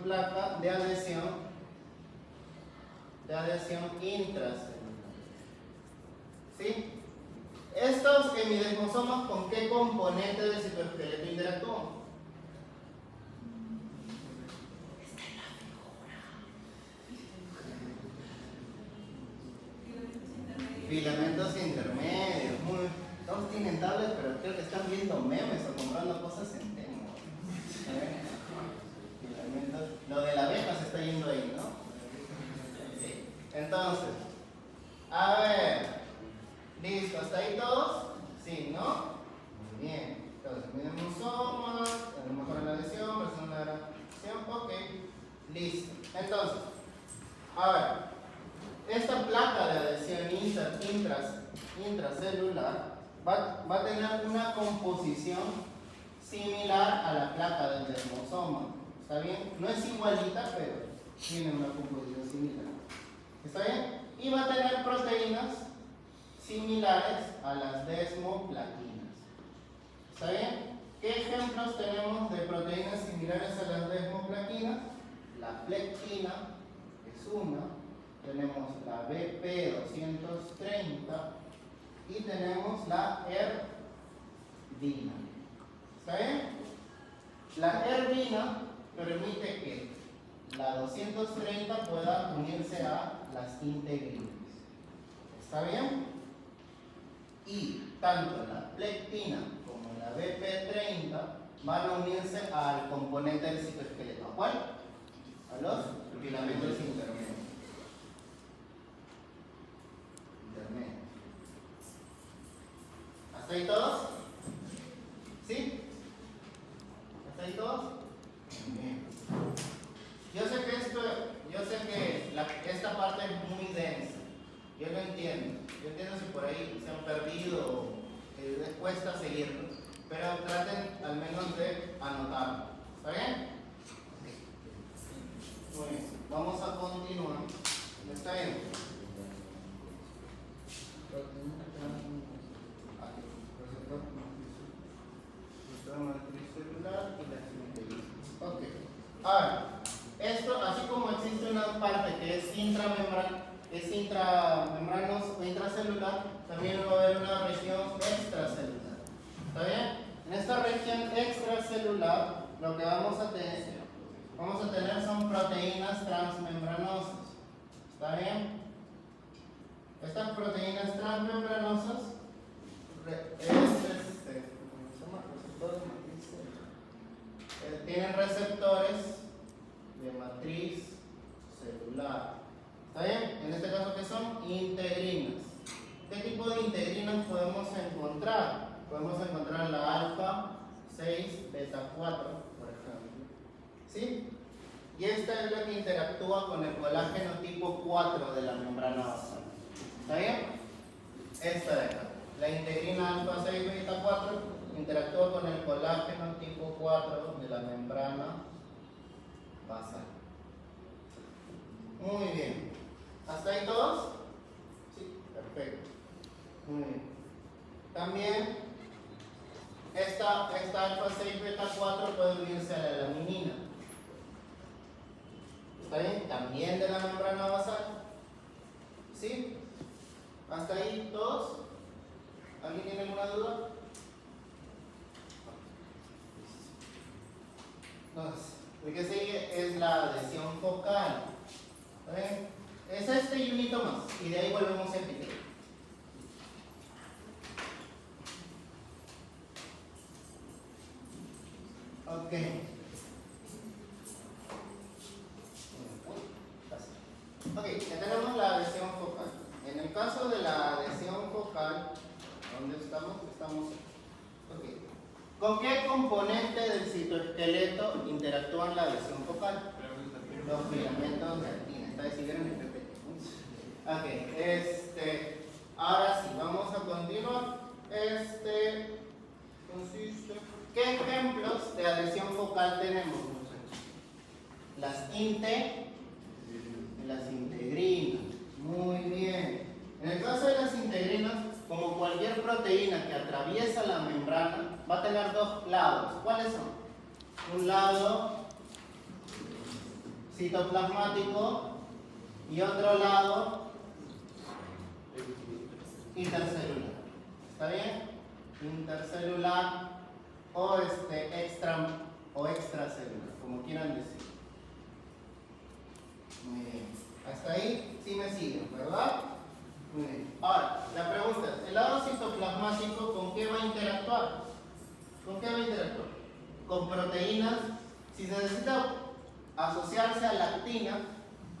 placa de adhesión intracelular. ¿Sí? Estos hemidesmosomas, ¿con qué componente del citoesqueleto interactúan? Filamentos intermedios. Todos tienen tablet, pero creo que están viendo memes o comprando cosas en Temo. Filamentos. Lo de la abeja se está yendo ahí, ¿no? Sí. Entonces, a ver. ¿Listo? ¿Hasta ahí todos? Sí, ¿no? Bien. Entonces, hemidesmosomas, a lo mejor en la adhesión, presión de adhesión. Ok. Listo. Entonces, a ver. Esta placa de adhesión intracelular va a tener una composición similar a la placa del desmosoma. ¿Está bien? No es igualita, pero tiene una composición similar. ¿Está bien? Y va a tener proteínas similares a las desmoplaquinas. ¿Está bien? ¿Qué ejemplos tenemos de proteínas similares a las desmoplaquinas? La plectina es una. Tenemos la BP230 y tenemos la erdina. ¿Está bien? La erdina permite que la 230 pueda unirse a las integrines. ¿Está bien? Y tanto la plectina como la BP30 van a unirse al componente del citoesqueleto. ¿A cuál? A los filamentos intermedios. ¿Hasta ahí todos? ¿Sí? ¿Hasta ahí todos? Bien. Yo sé que esta parte es muy densa. Yo lo entiendo. Yo entiendo si por ahí se han perdido o les cuesta seguirlo. Pero traten al menos de anotarlo. ¿Está bien? Muy bien. Vamos a continuar. ¿Está bien? Ok. Ahora, esto, así como existe una parte que es intramembranos o intracelular, también va a haber una región extracelular. ¿Está bien? En esta región extracelular, lo que vamos a tener son proteínas transmembranosas. ¿Está bien? Estas proteínas transmembranosas tienen receptores de matriz a encontrar? Podemos encontrar la alfa 6 beta 4, por ejemplo. ¿Sí? Y esta es la que interactúa con el colágeno tipo 4 de la membrana basal. ¿Está bien? Esta de acá. La integrina alfa 6 beta 4 interactúa con el colágeno tipo 4 de la membrana basal. Muy bien. ¿Hasta ahí todos? Sí, perfecto. Muy bien. También esta alfa 6 beta 4 puede unirse a la laminina. ¿Está bien? También de la membrana basal. ¿Sí? ¿Hasta ahí todos? ¿Alguien tiene alguna duda? Entonces, lo que sigue es la adhesión focal. ¿Está bien? Es este y un hito más. Y de ahí volvemos a epitelio. Ok. Ok, ya tenemos la adhesión focal. En el caso de la adhesión focal, ¿dónde estamos? Estamos. Ok. ¿Con qué componente del citoesqueleto interactúan la adhesión focal? Los filamentos de actina. Esta vez siguieron el PPT. Ok, ahora sí, vamos a continuar. Consiste. ¿Qué ejemplos de adhesión focal tenemos, muchachos? Las integrinas. Muy bien. En el caso de las integrinas, como cualquier proteína que atraviesa la membrana, va a tener dos lados. ¿Cuáles son? Un lado citoplasmático y otro lado intercelular. ¿Está bien? Intercelular o extracelular, como quieran decir. Muy bien. Hasta ahí sí me siguen, ¿verdad? Muy bien. Ahora, la pregunta es, ¿el lado citoplasmático con qué va a interactuar? ¿Con qué va a interactuar? Con proteínas. Si se necesita asociarse a la actina,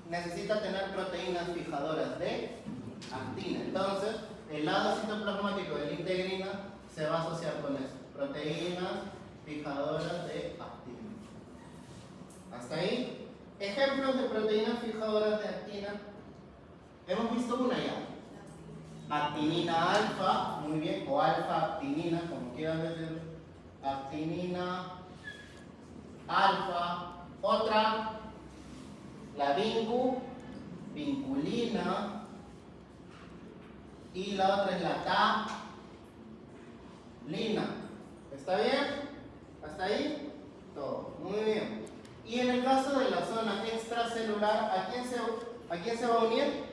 necesita tener proteínas fijadoras de actina. Entonces, el lado citoplasmático de la integrina se va a asociar con eso. Proteínas fijadoras de actina. ¿Hasta ahí? Ejemplos de proteínas fijadoras de actina. Hemos visto una ya. Actinina alfa, muy bien, o alfa-actinina, como quieran decirlo. Actinina alfa. Otra, la vinculina. Y la otra es la talina. ¿Está bien? ¿Hasta ahí? Todo. Muy bien. Y en el caso de la zona extracelular, ¿a quién se va a unir?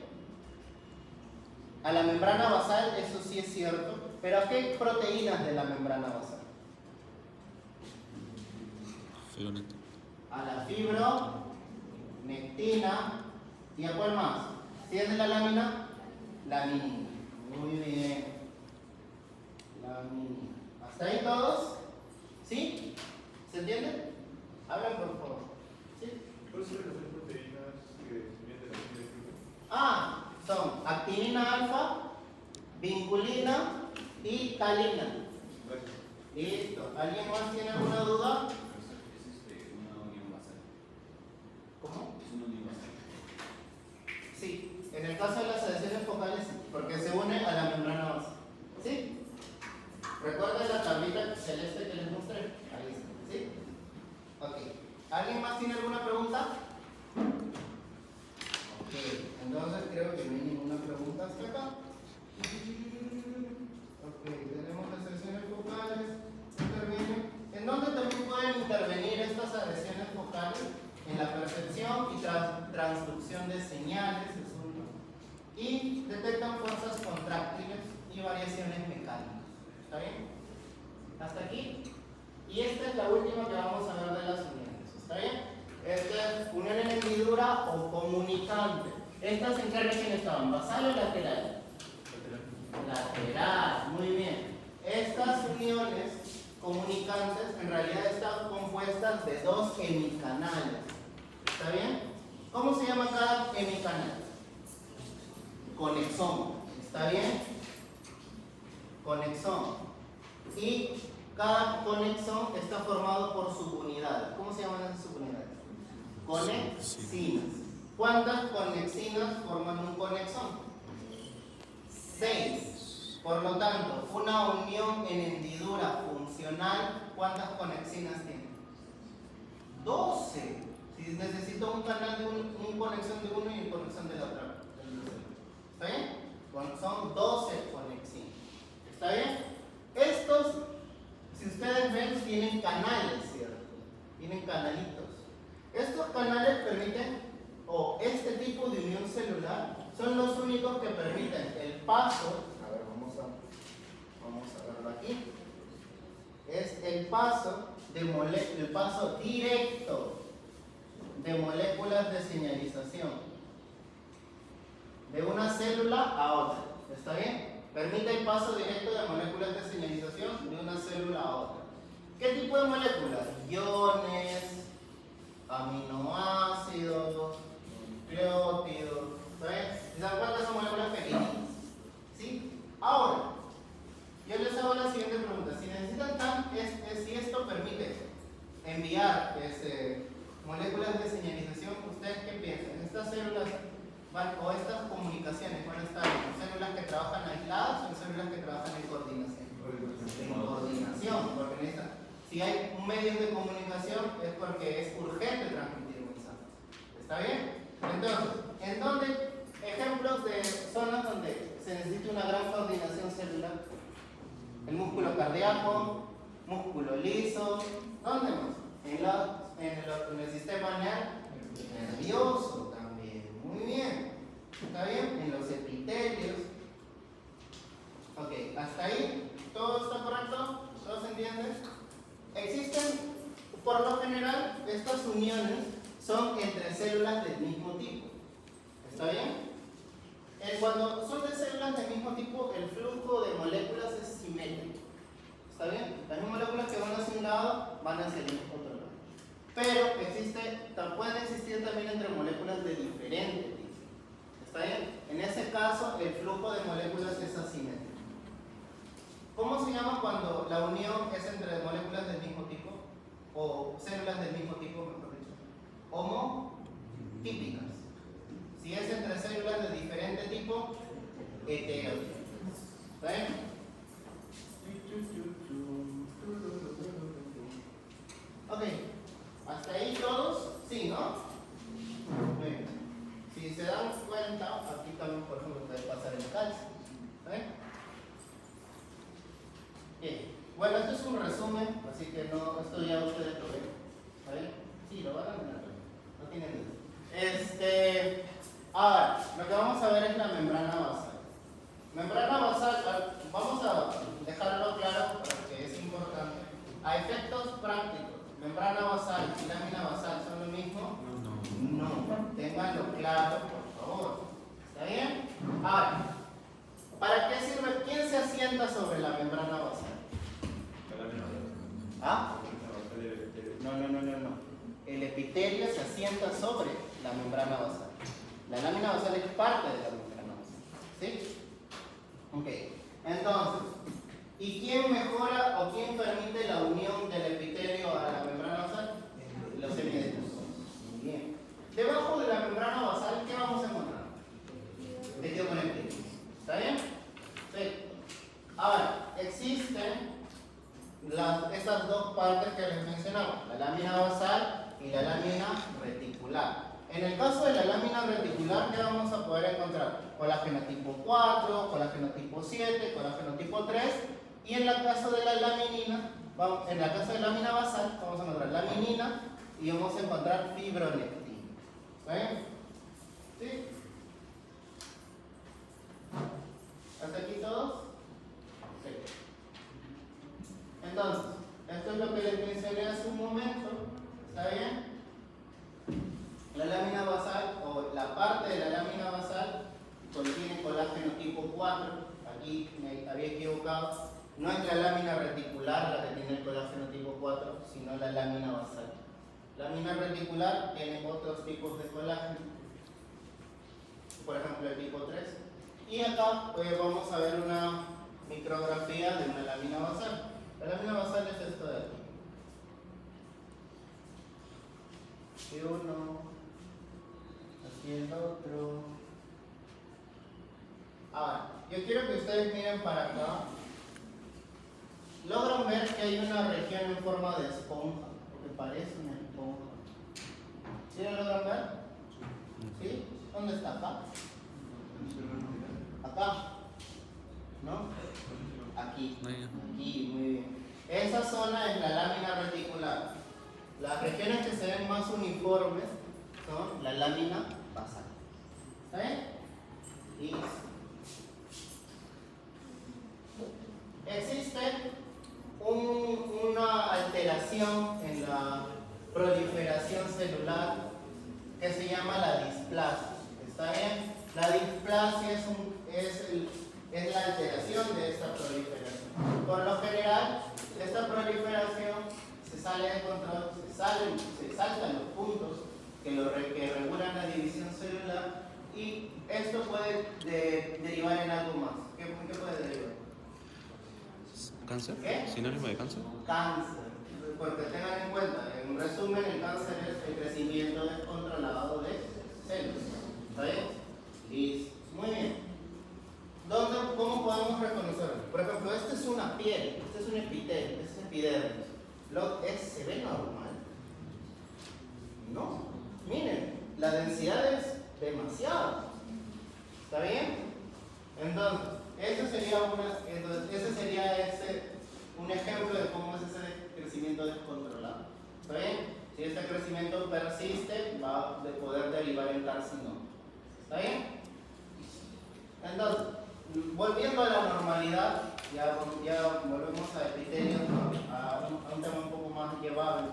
A la membrana basal, eso sí es cierto. Pero ¿a qué proteínas de la membrana basal? A la fibronectina. ¿Y a cuál más? Si es de la lámina, laminina. Muy bien. Laminina. ¿Hasta ahí todos? ¿Sí? ¿Se entiende? Hablan por favor. ¿Sí? ¿Cuáles son las proteínas que vienen de la fibra? Son actinina alfa, vinculina y talina. Gracias. Listo. ¿Alguien más tiene alguna duda? Es una unión basal. ¿Cómo? Es una unión basal. Sí. En el caso de las adhesiones focales, sí, porque se une a la membrana basal. ¿Sí? ¿Recuerdan la tablita celeste que les mostré? Ahí está. ¿Sí? Ok. ¿Alguien más tiene alguna pregunta? Ok. Entonces creo que no hay ninguna pregunta hasta acá. Ok. Tenemos las adhesiones focales. Intervienen. ¿En dónde también pueden intervenir estas adhesiones focales? En la percepción y transducción de señales. Y detectan fuerzas contráctiles y variaciones mecánicas. ¿Está bien? ¿Hasta aquí? Y esta es la última que vamos a ver de las uniones. ¿Está bien? Esta es unión en hendidura o comunicante. ¿Estas en qué región estaban? ¿Basal o lateral? Lateral. Muy bien. Estas uniones comunicantes en realidad están compuestas de dos hemicanales. ¿Está bien? ¿Cómo se llama cada hemicanal? Conexoma. ¿Está bien? conexón. Y cada conexón está formado por subunidades. ¿Cómo se llaman esas subunidades? Conexinas. ¿Cuántas conexinas forman un conexón? 6. Por lo tanto, una unión en hendidura funcional, ¿cuántas conexinas tiene? 12. Si necesito un canal de un conexión de uno y una conexión de la otra. ¿Está bien? Son 12 conexiones. ¿Está bien? Estos, si ustedes ven, tienen canales, ¿cierto? Tienen canalitos. Estos canales permiten, o este tipo de unión celular, son los únicos que permiten el paso. A ver, vamos a verlo aquí. Es el paso el paso directo de moléculas de señalización de una célula a otra. ¿Está bien? Permite el paso directo de moléculas de señalización de una célula a otra. ¿Qué tipo de moléculas? Iones, aminoácidos, nucleótidos. ¿Está bien? ¿Se dan cuenta? Son moléculas pequeñitas. ¿Sí? Ahora, yo les hago la siguiente pregunta. Si necesitan si esto permite enviar moléculas de señalización, ¿ustedes qué piensan? ¿Estas células o estas comunicaciones van a estar en células que trabajan aisladas o en células que trabajan en coordinación? En coordinación, porque si hay medios de comunicación es porque es urgente transmitir mensajes. ¿Está bien? Entonces, ejemplos de zonas donde se necesita una gran coordinación celular. El músculo cardíaco, músculo liso, ¿dónde más? En el sistema nervioso también. Muy bien. ¿Está bien? En los epitelios. Ok, hasta ahí. ¿Todo está correcto? ¿Todo se entiende? Existen, por lo general, estas uniones son entre células del mismo tipo. ¿Está bien? Cuando son de células del mismo tipo, el flujo de moléculas es simétrico. ¿Está bien? Las moléculas que van hacia un lado van hacia el otro lado. Pero pueden existir también entre moléculas de diferente tipo. ¿Está bien? En ese caso, el flujo de moléculas es asimétrico. ¿Cómo se llama cuando la unión es entre moléculas del mismo tipo? O células del mismo tipo, mejor dicho. Homotípicas. Si es entre células de diferente tipo, heterotípicas. ¿Está bien? Ok, hasta ahí todos, sí, ¿no? Muy bien. Si se dan cuenta, aquí también, por ejemplo, puede pasar el calcio. ¿Está bien? Bien. Bueno, esto es un resumen, así que esto ya ustedes lo ven. ¿Está bien? Sí, lo van a ver. No tienen duda. Ahora, lo que vamos a ver es la membrana basal. Membrana basal, vamos a dejarlo claro porque es importante. A efectos prácticos, membrana basal y lámina basal son lo mismo. No, ténganlo claro, por favor. ¿Está bien? Ahora, ¿para qué sirve? ¿Quién se asienta sobre la membrana basal? ¿Ah? No. El epitelio se asienta sobre la membrana basal. La lámina basal es parte de la membrana basal. ¿Sí? Ok. Entonces, ¿y quién mejora o quién permite la unión del epitelio a la membrana basal? Los semidesmosomas. Muy bien. Debajo de la membrana basal, ¿qué vamos a encontrar? Tejido conectivo. ¿Está bien? Sí. Ahora, existen estas dos partes que les mencionaba, la lámina basal y la lámina reticular. En el caso de la lámina reticular, ¿qué vamos a poder encontrar? Colágeno tipo 4, colágeno tipo 7, colágeno tipo 3. Y en el caso de la laminina, en la caso de lámina basal, vamos a encontrar laminina y vamos a encontrar fibronectina. ¿Está bien? ¿Sí? ¿Hasta aquí todos? Sí. Entonces, esto es lo que les mencioné hace un momento. ¿Está bien? La lámina basal, o la parte de la lámina basal, contiene colágeno tipo 4. Aquí me había equivocado. No es la lámina reticular la que tiene el colágeno tipo 4, sino la lámina basal. La lámina reticular tiene otros tipos de colágeno, por ejemplo el tipo 3. Y acá vamos a ver micrografía de una lámina basal. La lámina basal es esto de aquí. Y uno, así el otro. Ahora, yo quiero que ustedes miren para acá. Logran ver que hay una región en forma de esponja, porque parece una esponja. ¿Sí lo logran ver? ¿Sí? ¿Dónde está? ¿Acá? ¿Acá? ¿No? Aquí. Aquí, muy bien. Esa zona es la lámina reticular. Las regiones que se ven más uniformes son la lámina basal. ¿Está bien? Listo. Existe una alteración en la proliferación celular que se llama la displasia. ¿Está bien? La displasia es la alteración de esta proliferación. Por lo general, esta proliferación se sale de control, se saltan los puntos que regulan la división celular y esto puede derivar en algo más. ¿Qué puede derivar? ¿Cáncer? ¿Qué? ¿Sinónimo de cáncer? Cáncer. Porque tengan en cuenta, en resumen, el cáncer es el crecimiento descontrolado de células. ¿Está bien? Listo. Muy bien. ¿Cómo podemos reconocerlo? Por ejemplo, esta es una piel, este es un epitelio, este es epidermis. ¿Se ve normal? No. Miren, la densidad es demasiada. ¿Está bien? Entonces, ese sería un ejemplo de cómo es ese crecimiento descontrolado. ¿Está bien? Si este crecimiento persiste, va a poder derivar en carcinoma. ¿Está bien? Entonces, volviendo a la normalidad, ya volvemos a epitelios, a un tema un poco más llevable,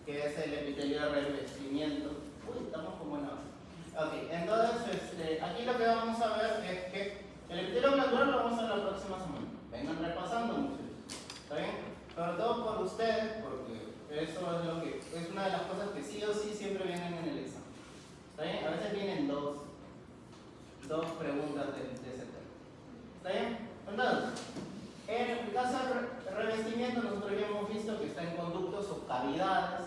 que es el epitelio de revestimiento. Uy, estamos como en la... Ok, entonces aquí lo que vamos a ver es que el epitelio glandular lo vamos a ver la próxima semana. Vengan repasando muchachos. ¿Está bien? Sobre todo por ustedes, porque eso es una de las cosas que sí o sí siempre vienen en el examen. ¿Está bien? A veces vienen dos preguntas de ese tema. ¿Está bien? Entonces, en el caso de revestimiento, nosotros ya hemos visto que está en conductos o cavidades,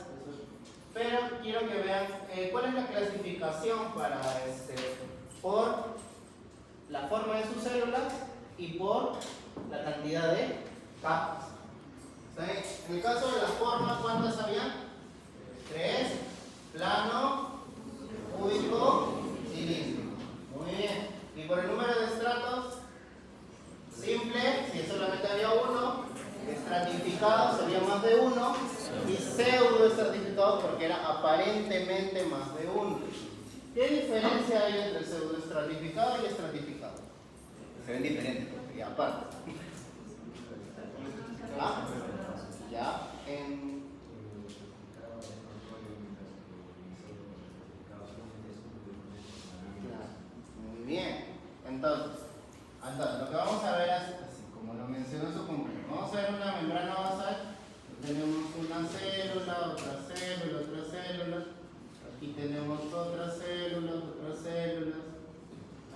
pero quiero que vean cuál es la clasificación por la forma de sus células y por la cantidad de capas. ¿Está bien? En el caso de la forma, ¿cuántas habían? 3, plano, cúbico, cilíndrico. Muy bien. Y por el número de estratos, simple, si solamente había uno, estratificado sería más de uno, y pseudo estratificado porque era aparentemente más de uno. ¿Qué diferencia hay entre pseudo estratificado y estratificado? Se ven diferentes, porque aparte. ¿Ah? Ya, muy bien. Entonces, lo que vamos a ver es, así como lo mencionó su compañero, vamos a ver una membrana basal. Tenemos una célula, otra célula, otra célula. Aquí tenemos otras células, otras células.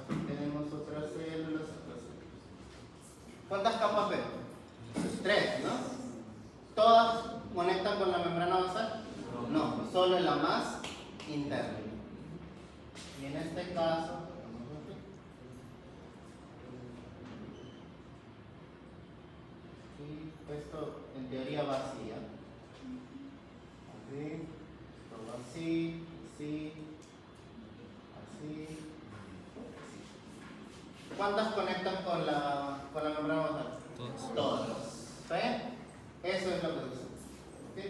Aquí tenemos otras células, otras células. ¿Cuántas capas ven? 3, ¿no? ¿Todas conectan con la membrana basal? No, solo en la más interna. Y en este caso, esto en teoría va así, ¿ya? Así, esto va así, así, así, así. ¿Cuántas conectan con la membrana basal? Todas. ¿Está bien? Eso es lo que dice. ¿Sí?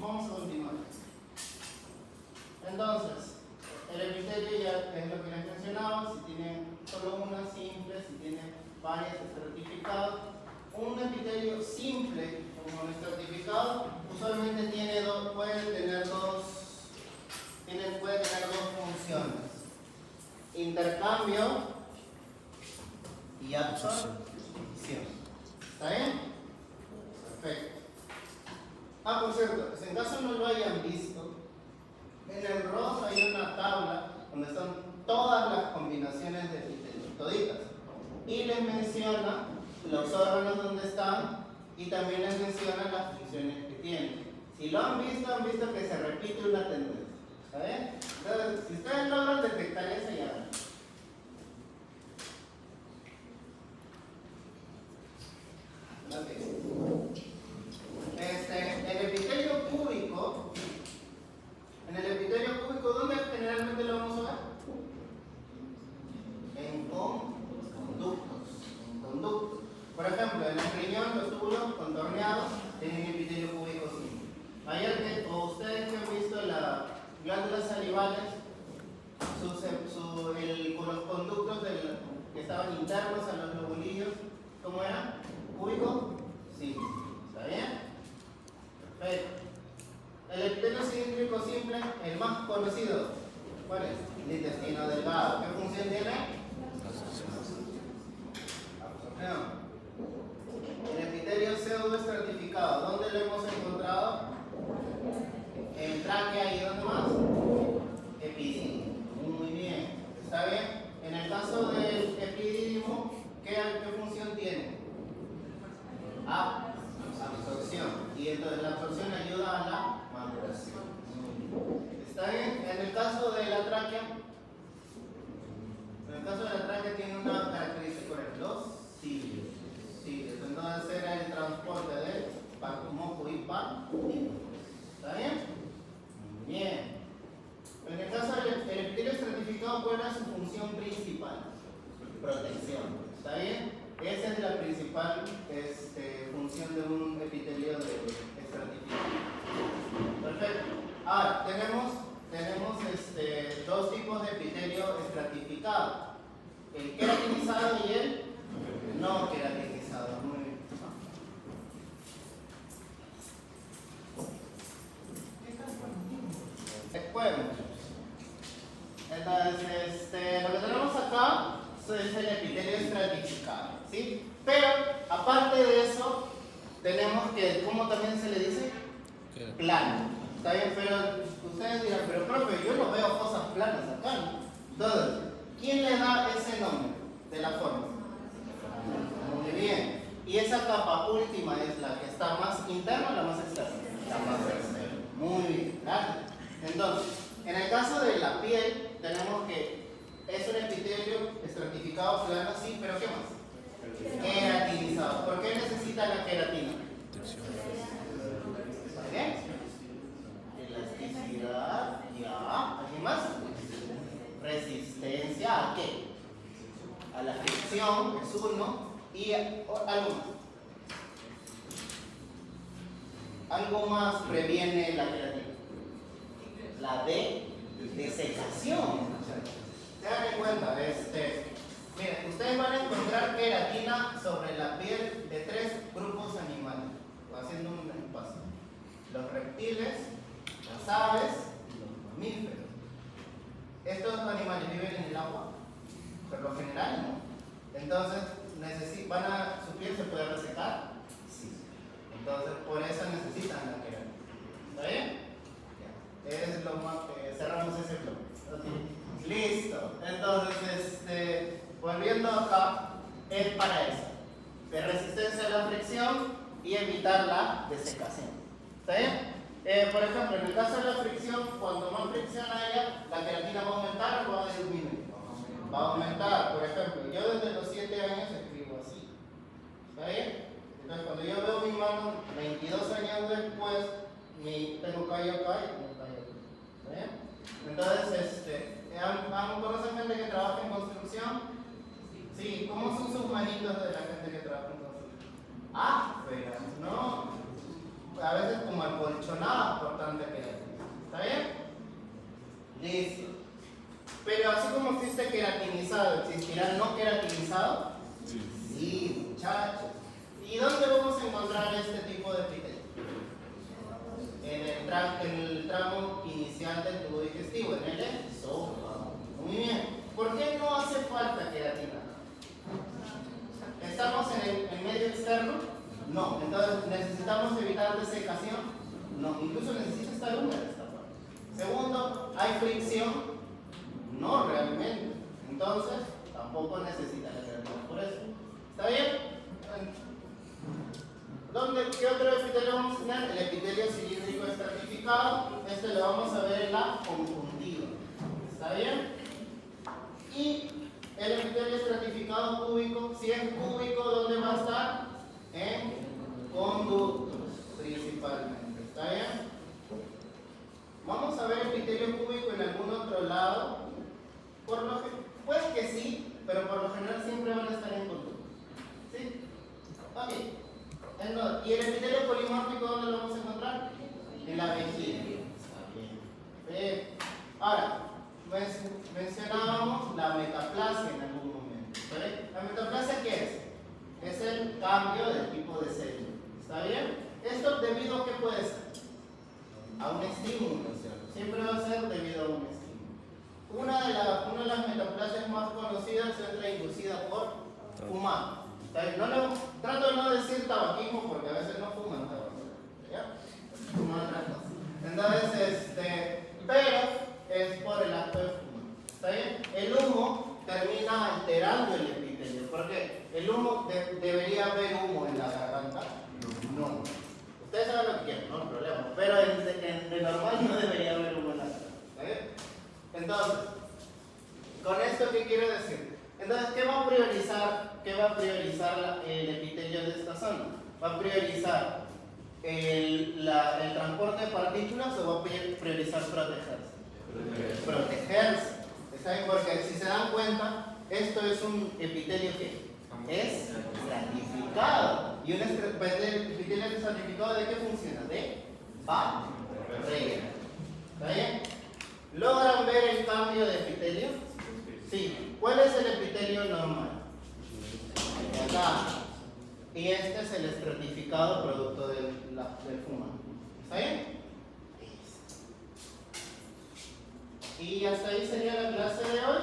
Vamos a continuar. Entonces, el epitelio ya es lo que les mencionaba. Si tiene solo una simple, si tiene varias estratificadas. Un epitelio simple, como un estratificado, usualmente puede tener dos funciones: intercambio y absorción. ¿Está bien? Perfecto. cierto, en caso no lo hayan visto, en el ROS hay una tabla donde están todas las combinaciones de epitelio, toditas. Y les menciona los órganos donde están y también les menciona las funciones que tienen. Si lo han visto que se repite una tendencia. ¿Saben? Entonces, si ustedes logran detectar eso, ya. Ok. El epitelio cúbico, en el epitelio cúbico, ¿dónde generalmente lo vamos a ver? En conductos. Por ejemplo, en el riñón, los túbulos contorneados tienen epitelio cúbico simple. Ayer o ustedes que han visto las glándulas salivales, los conductos que estaban internos a los lobulillos, ¿cómo eran? ¿Cúbico? Sí. ¿Está bien? Perfecto. El epitelio cilíndrico simple, el más conocido, ¿cuál es? El intestino delgado. ¿Qué función tiene? Absorción. El epitelio pseudoestratificado, ¿dónde lo hemos encontrado? En tráquea y ¿dónde más? Epididymo. Muy bien. ¿Está bien? En el caso del epididymo, ¿qué función tiene? Absorción. Y entonces la absorción ayuda a la maduración. ¿Está bien? En el caso de la tráquea, tiene una característica, los cilios. Entonces era el transporte de moco y pan. ¿Está bien? Muy bien. En el caso del epitelio estratificado, ¿cuál es su función principal? Protección. ¿Está bien? Esa es la principal función de un epitelio estratificado. Perfecto. Ahora, tenemos dos tipos de epitelio estratificado. El queratinizado y el no queratinizado. Muy bien. Después, entonces, lo que tenemos acá es el epitelio estratificado, ¿sí? Pero, aparte de eso, tenemos que, ¿cómo también se le dice? Plano. ¿Está bien? Pero ustedes dirán, pero profe, yo no veo cosas planas acá, ¿no? Entonces, ¿quién le da ese nombre de la forma? Muy bien. Y esa capa última es la que está más interna o la más externa? La más externa. Muy bien. Gracias. Entonces, en el caso de la piel, tenemos que es un epitelio estratificado plano, sí, pero ¿qué más? Queratinizado. ¿Por qué necesita la queratina? ¿Está bien? Elasticidad, ya. ¿Alguien más? Resistencia, ¿a qué? A la fricción, es uno, y algo más. Algo más previene la queratina. La desecación. Tengan en cuenta, miren, ustedes van a encontrar queratina sobre la piel de 3 grupos animales, haciendo un espacio: los reptiles, las aves y los mamíferos. Estos animales viven en el agua, por lo general, ¿no? Entonces, su piel se puede resecar, sí. Entonces, por eso necesitan la queratina. ¿Está bien? Ya. Es lo más que cerramos ese bloque. Okay. Listo. Entonces, volviendo acá, es para eso: de resistencia a la fricción y evitar la desecación. ¿Está bien? Por ejemplo, en el caso de la fricción, cuando más fricción haya, la queratina va a aumentar o va a disminuir. Va a aumentar. Por ejemplo, yo desde los 7 años escribo así. ¿Está bien? Entonces, cuando yo veo mi mano 22 años después, tengo callo acá y tengo callo acá. ¿Está bien? Entonces, ¿conocen gente que trabaja en construcción? Sí. ¿Cómo son sus manitos de la gente que trabaja en construcción? Pero no. A veces como acolchonadas por tanta queratina. ¿Está bien? Listo. Pero así como existe queratinizado, ¿existirá no queratinizado? Sí, muchachos. ¿Y dónde vamos a encontrar este tipo de epitelio? En el tramo inicial del tubo digestivo, en el esófago. Muy bien. ¿Por qué no hace falta queratina? ¿Estamos en el medio externo? No. Entonces, ¿necesitamos evitar desecación? No, incluso necesita estar húmeda esta parte. Segundo, ¿hay fricción? No realmente. Entonces, tampoco necesita la creatina por eso. ¿Está bien? ¿Qué otro epitelio vamos a enseñar? El epitelio cilíndrico estratificado. Este lo vamos a ver en la conjuntiva. ¿Está bien? Y el epitelio estratificado cúbico, si es cúbico, ¿dónde va a estar? En conductos, principalmente. ¿Está bien? Vamos a ver epitelio cúbico en algún otro lado. Puede que sí, pero por lo general siempre van a estar en conductos. ¿Sí? Ok. Entonces, ¿y el epitelio polimórfico dónde lo vamos a encontrar? En la vejiga. Está bien. Ahora, mencionábamos la metaplasia en algún momento. ¿Sí? ¿La metaplasia qué es? Es el cambio del tipo de célula. ¿Está bien? ¿Esto debido a qué puede ser? A un estímulo, ¿cierto? Siempre va a ser debido a un estímulo. Una de las metaplasias más conocidas es la inducida por fumar. Trato de no decir tabaquismo porque a veces no fuman tabaco. ¿Ya? Fuman otras cosas. Entonces, pero es por el acto de fumar. ¿Está bien? El humo termina alterando el epitelio. Porque el humo, ¿debería haber humo en la garganta? No. Ustedes saben lo que quieren, no hay problema. Pero de normal no debería haber humo en la garganta. ¿Está bien? Entonces, ¿con esto qué quiero decir? Entonces, ¿qué va a priorizar el epitelio de esta zona? ¿Va a priorizar el transporte de partículas o va a priorizar protegerse? Protegerse. ¿Saben? Porque si se dan cuenta, esto es un epitelio que es estratificado. ¿Y un epitelio estratificado de qué funciona? De barrera. ¿Está bien? ¿Logran ver el cambio de epitelio? Sí. ¿Cuál es el epitelio normal? Acá. Y este es el estratificado producto del fumar. ¿Está bien? Y hasta ahí sería la clase de hoy.